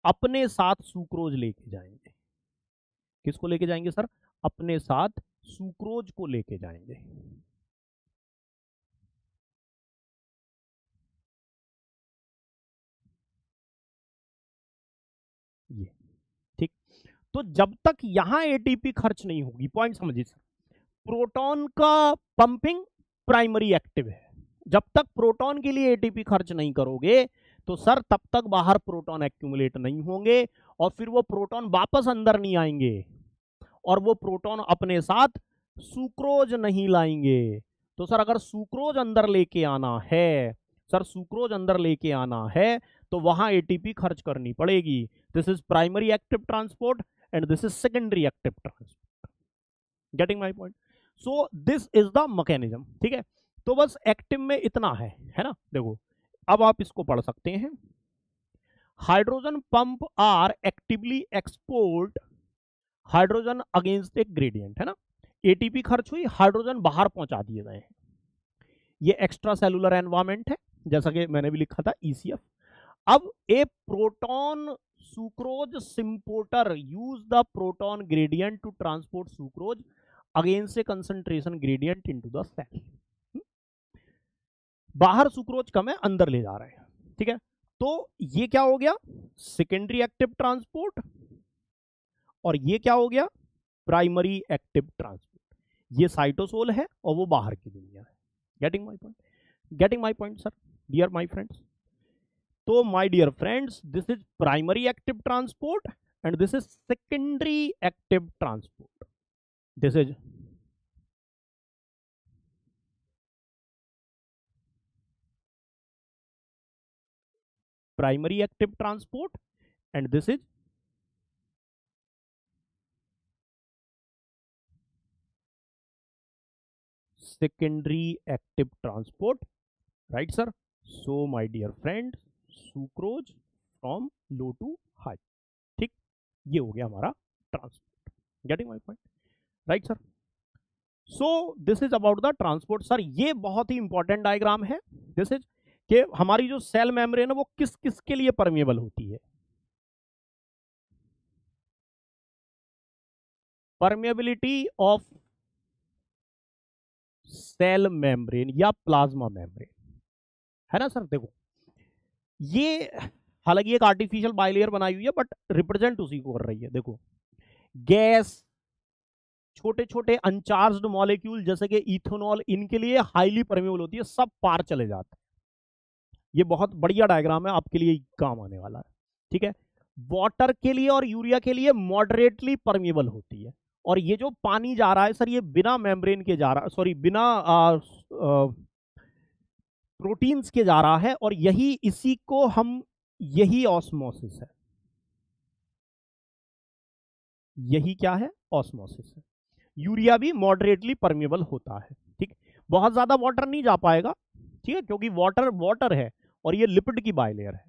अपने साथ सुक्रोज लेके जाएंगे। किसको लेके जाएंगे सर, अपने साथ सुक्रोज को लेके जाएंगे। ये ठीक। तो जब तक यहां एटीपी खर्च नहीं होगी, पॉइंट समझिए सर, प्रोटॉन का पंपिंग प्राइमरी एक्टिव है। जब तक प्रोटॉन के लिए एटीपी खर्च नहीं करोगे तो सर तब तक बाहर प्रोटॉन एक्यूमुलेट नहीं होंगे, और फिर वो प्रोटॉन वापस अंदर नहीं आएंगे। और वो प्रोटॉन अपने साथ सुक्रोज नहीं लाएंगे। तो सर अगर सुक्रोज अंदर लेके आना है, सर सुक्रोज अंदर लेके आना है तो वहां एटीपी खर्च करनी पड़ेगी। This is primary active transport and this is secondary active transport. Getting my point? So this is the mechanism. ठीक है, तो बस एक्टिव में इतना है ना। देखो अब आप इसको पढ़ सकते हैं, hydrogen pump are actively export hydrogen against a gradient, है ना। एटीपी खर्च हुई, हाइड्रोजन बाहर पहुंचा दिए गए हैं। ये एक्स्ट्रा सेलुलर एनवायरमेंट है, जैसा कि मैंने भी लिखा था ECF। अब a proton sucrose symporter use the proton gradient to transport sucrose against a concentration gradient into the cell. बाहर सुक्रोज कम है, अंदर ले जा रहे हैं। ठीक है, तो ये क्या हो गया, सेकेंडरी एक्टिव ट्रांसपोर्ट, और ये क्या हो गया, प्राइमरी एक्टिव ट्रांसपोर्ट। ये साइटोसोल है और वो बाहर की दुनिया है। Getting my point? Getting my point sir, dear my friends? तो my dear friends, this is primary active transport and this is secondary active transport. This is primary active transport and this is secondary active transport, right sir? So my dear friend, sucrose from low to high, ठीक, ये हो गया हमारा transport. Getting my point? Right sir? So this is about the transport. Sir ये बहुत ही इंपॉर्टेंट डायग्राम है। दिस इज कि हमारी जो सेल मेम्ब्रेन है वो किस किस के लिए परमेबल होती है। परमेबिलिटी ऑफ सेल मेम्ब्रेन या प्लाज्मा मेम्ब्रेन, है ना सर। देखो ये हालांकि एक आर्टिफिशियल बाइलेयर बनाई हुई है बट रिप्रेजेंट उसी को कर रही है। देखो गैस, छोटे छोटे अनचार्ज्ड मॉलिक्यूल जैसे कि इथेनॉल, इनके लिए हाईली परमेबल होती है, सब पार चले जाते हैं। ये बहुत बढ़िया डायग्राम है, आपके लिए काम आने वाला है। ठीक है, वाटर के लिए और यूरिया के लिए मॉडरेटली परमेबल होती है। और ये जो पानी जा रहा है सर, ये बिना मेम्ब्रेन के जा रहा है, सॉरी बिना प्रोटीन्स के जा रहा है, और यही इसी को हम, यही ऑस्मोसिस है। यही क्या है, ऑस्मोसिस है। यूरिया भी मॉडरेटली परमेबल होता है। ठीक, बहुत ज्यादा वाटर नहीं जा पाएगा, ठीक है, क्योंकि वाटर वाटर है और ये लिपिड की बाइलेयर है।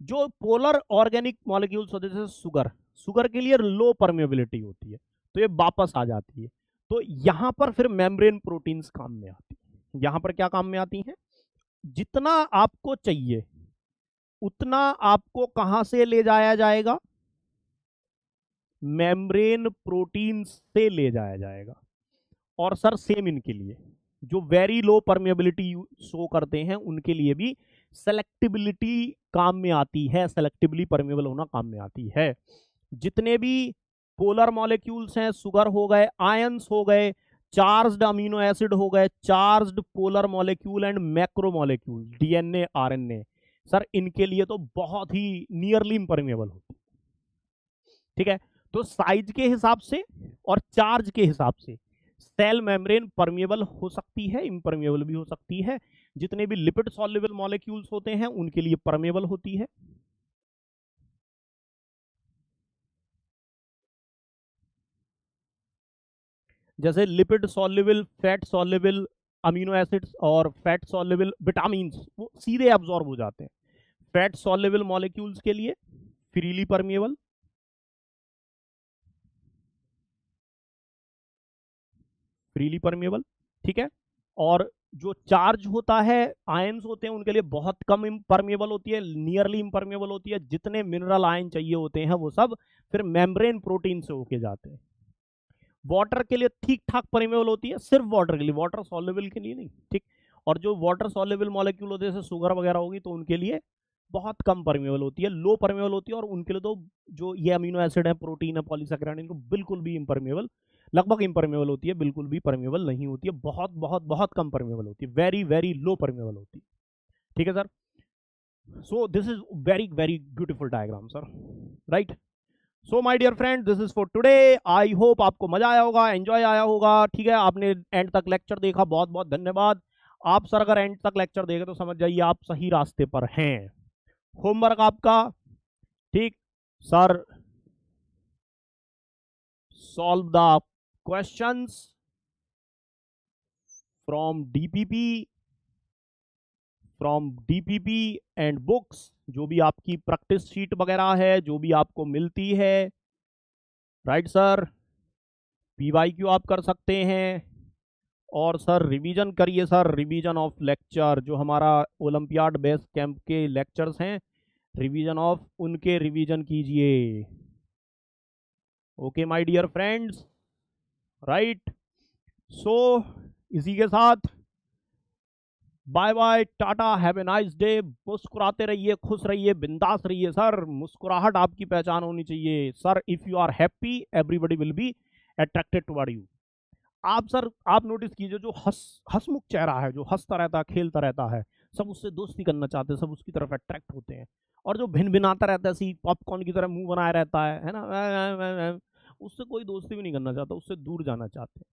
जो पोलर ऑर्गेनिक मॉलिक्यूल्स होते हैं जैसे शुगर, शुगर के लिए लो परमेबिलिटी होती है, तो ये वापस आ जाती है। तो यहां पर फिर मेम्ब्रेन प्रोटीन्स काम में आती है। यहां पर क्या काम में आती हैं, जितना आपको चाहिए उतना आपको कहां से ले जाया जाएगा, मेम्ब्रेन प्रोटीन से ले जाया जाएगा। और सर सेम इनके लिए जो वेरी लो परमेबिलिटी शो करते हैं उनके लिए भी सेलेक्टिबिलिटी काम में आती है, सेलेक्टिवली परमेबल होना काम में आती है। जितने भी पोलर मॉलिक्यूल्स हैं, शुगर हो गए, आयंस हो गए, चार्ज्ड अमीनो एसिड हो गए, charged polar molecule and macro molecule, DNA, RNA, sir इनके लिए तो बहुत ही नियरली इम्परमेबल होती है। ठीक है, तो साइज के हिसाब से और चार्ज के हिसाब से सेल मेम्ब्रेन परमेबल हो सकती है, इम्परमेबल भी हो सकती है। जितने भी लिपिड सॉल्युबल मॉलिक्यूल्स होते हैं उनके लिए परमेबल होती है। जैसे lipid soluble, fat soluble amino acids और फैट सॉल्युबल विटामिन वो सीधे अब्सॉर्ब हो जाते हैं। फैट सॉल्युबल मॉलिक्यूल्स के लिए फ्रीली परमेबल, फ्रीली परमेबल, ठीक है। और जो चार्ज होता है, आयंस होते हैं, उनके लिए बहुत कम परमेबल होती है, नियरली इम्परमेबल होती है। जितने मिनरल आयन चाहिए होते हैं वो सब फिर मेम्ब्रेन प्रोटीन से होके जाते हैं। वाटर के लिए ठीक ठाक परमेबल होती है, सिर्फ वाटर के लिए, वाटर सॉल्युबल के लिए नहीं, ठीक। और जो वाटर सॉल्युबल मॉलिक्यूल होते हैं जैसे शुगर वगैरह होगी तो उनके लिए बहुत कम परमेबल होती है, लो परमेबल होती है। और उनके लिए तो जो ये अमीनो एसिड है, प्रोटीन है, पॉलीसैकेराइड, इनको बिल्कुल भी इम्परमेबल, लगभग इम्परमेबल होती है, बिल्कुल भी परमेबल नहीं होती है, बहुत बहुत बहुत कम परमेबल होती है, वेरी वेरी लो परमेबल होती है। ठीक है sir, so this is very very beautiful diagram sir, right. So my dear friend, this is for today. I hope आपको मजा आया होगा, एंजॉय आया होगा। ठीक है, आपने एंड तक लेक्चर देखा, बहुत बहुत धन्यवाद। आप सर अगर एंड तक लेक्चर देखे तो समझ जाइए आप सही रास्ते पर हैं। होमवर्क आपका, ठीक sir, solve the questions from DPP and books. जो भी आपकी प्रैक्टिस शीट वगैरह है, जो भी आपको मिलती है, राइट सर। पीवाईक्यू आप कर सकते हैं। और सर रिवीजन करिए सर, रिवीजन ऑफ लेक्चर, जो हमारा ओलंपियाड बेस कैंप के लेक्चर्स हैं, रिवीजन ऑफ उनके रिवीजन कीजिए। Okay my dear friends, right. So इसी के साथ bye bye, tata, have a nice day. मुस्कुराते रहिए, खुश रहिए, बिंदास रहिए सर। मुस्कुराहट आपकी पहचान होनी चाहिए sir. If you are happy, everybody will be attracted toward you. आप सर, आप नोटिस कीजिए, जो हंसमुख चेहरा है, जो हंसता रहता है, खेलता रहता है, सब उससे दोस्ती करना चाहते हैं, सब उसकी तरफ अट्रैक्ट होते हैं। और जो भिन भिनाता रहता है, सी पॉपकॉर्न की तरह मुंह बनाया रहता है ना, उससे कोई दोस्ती भी नहीं करना चाहता, उससे दूर जाना चाहते हैं।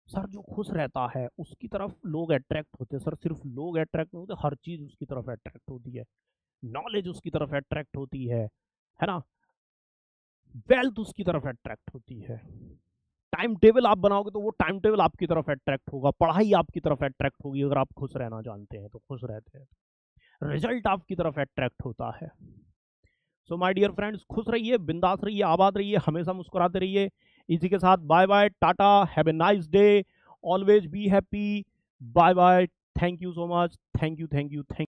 सर जो खुश रहता है उसकी तरफ लोग अट्रैक्ट होते हैं सर। सिर्फ लोग अट्रैक्ट नहीं होते, हर चीज उसकी तरफ अट्रैक्ट होती है। नॉलेज उसकी तरफ अट्रैक्ट होती है ना। वेल्थ उसकी तरफ अट्रैक्ट होती है। टाइम टेबल आप बनाओगे तो वो टाइम टेबल आपकी तरफ अट्रैक्ट होगा। पढ़ाई आपकी तरफ अट्रैक्ट होगी। अगर आप खुश रहना जानते हैं तो खुश रहते हैं, रिजल्ट आपकी तरफ अट्रैक्ट होता है। सो माय डियर फ्रेंड्स, खुश रहिए, बिंदास रहिए, आबाद रहिए, हमेशा मुस्कुराते रहिए। इसी के साथ bye bye, tata, have a nice day, always be happy. Bye bye, thank you so much, thank you, thank you, thank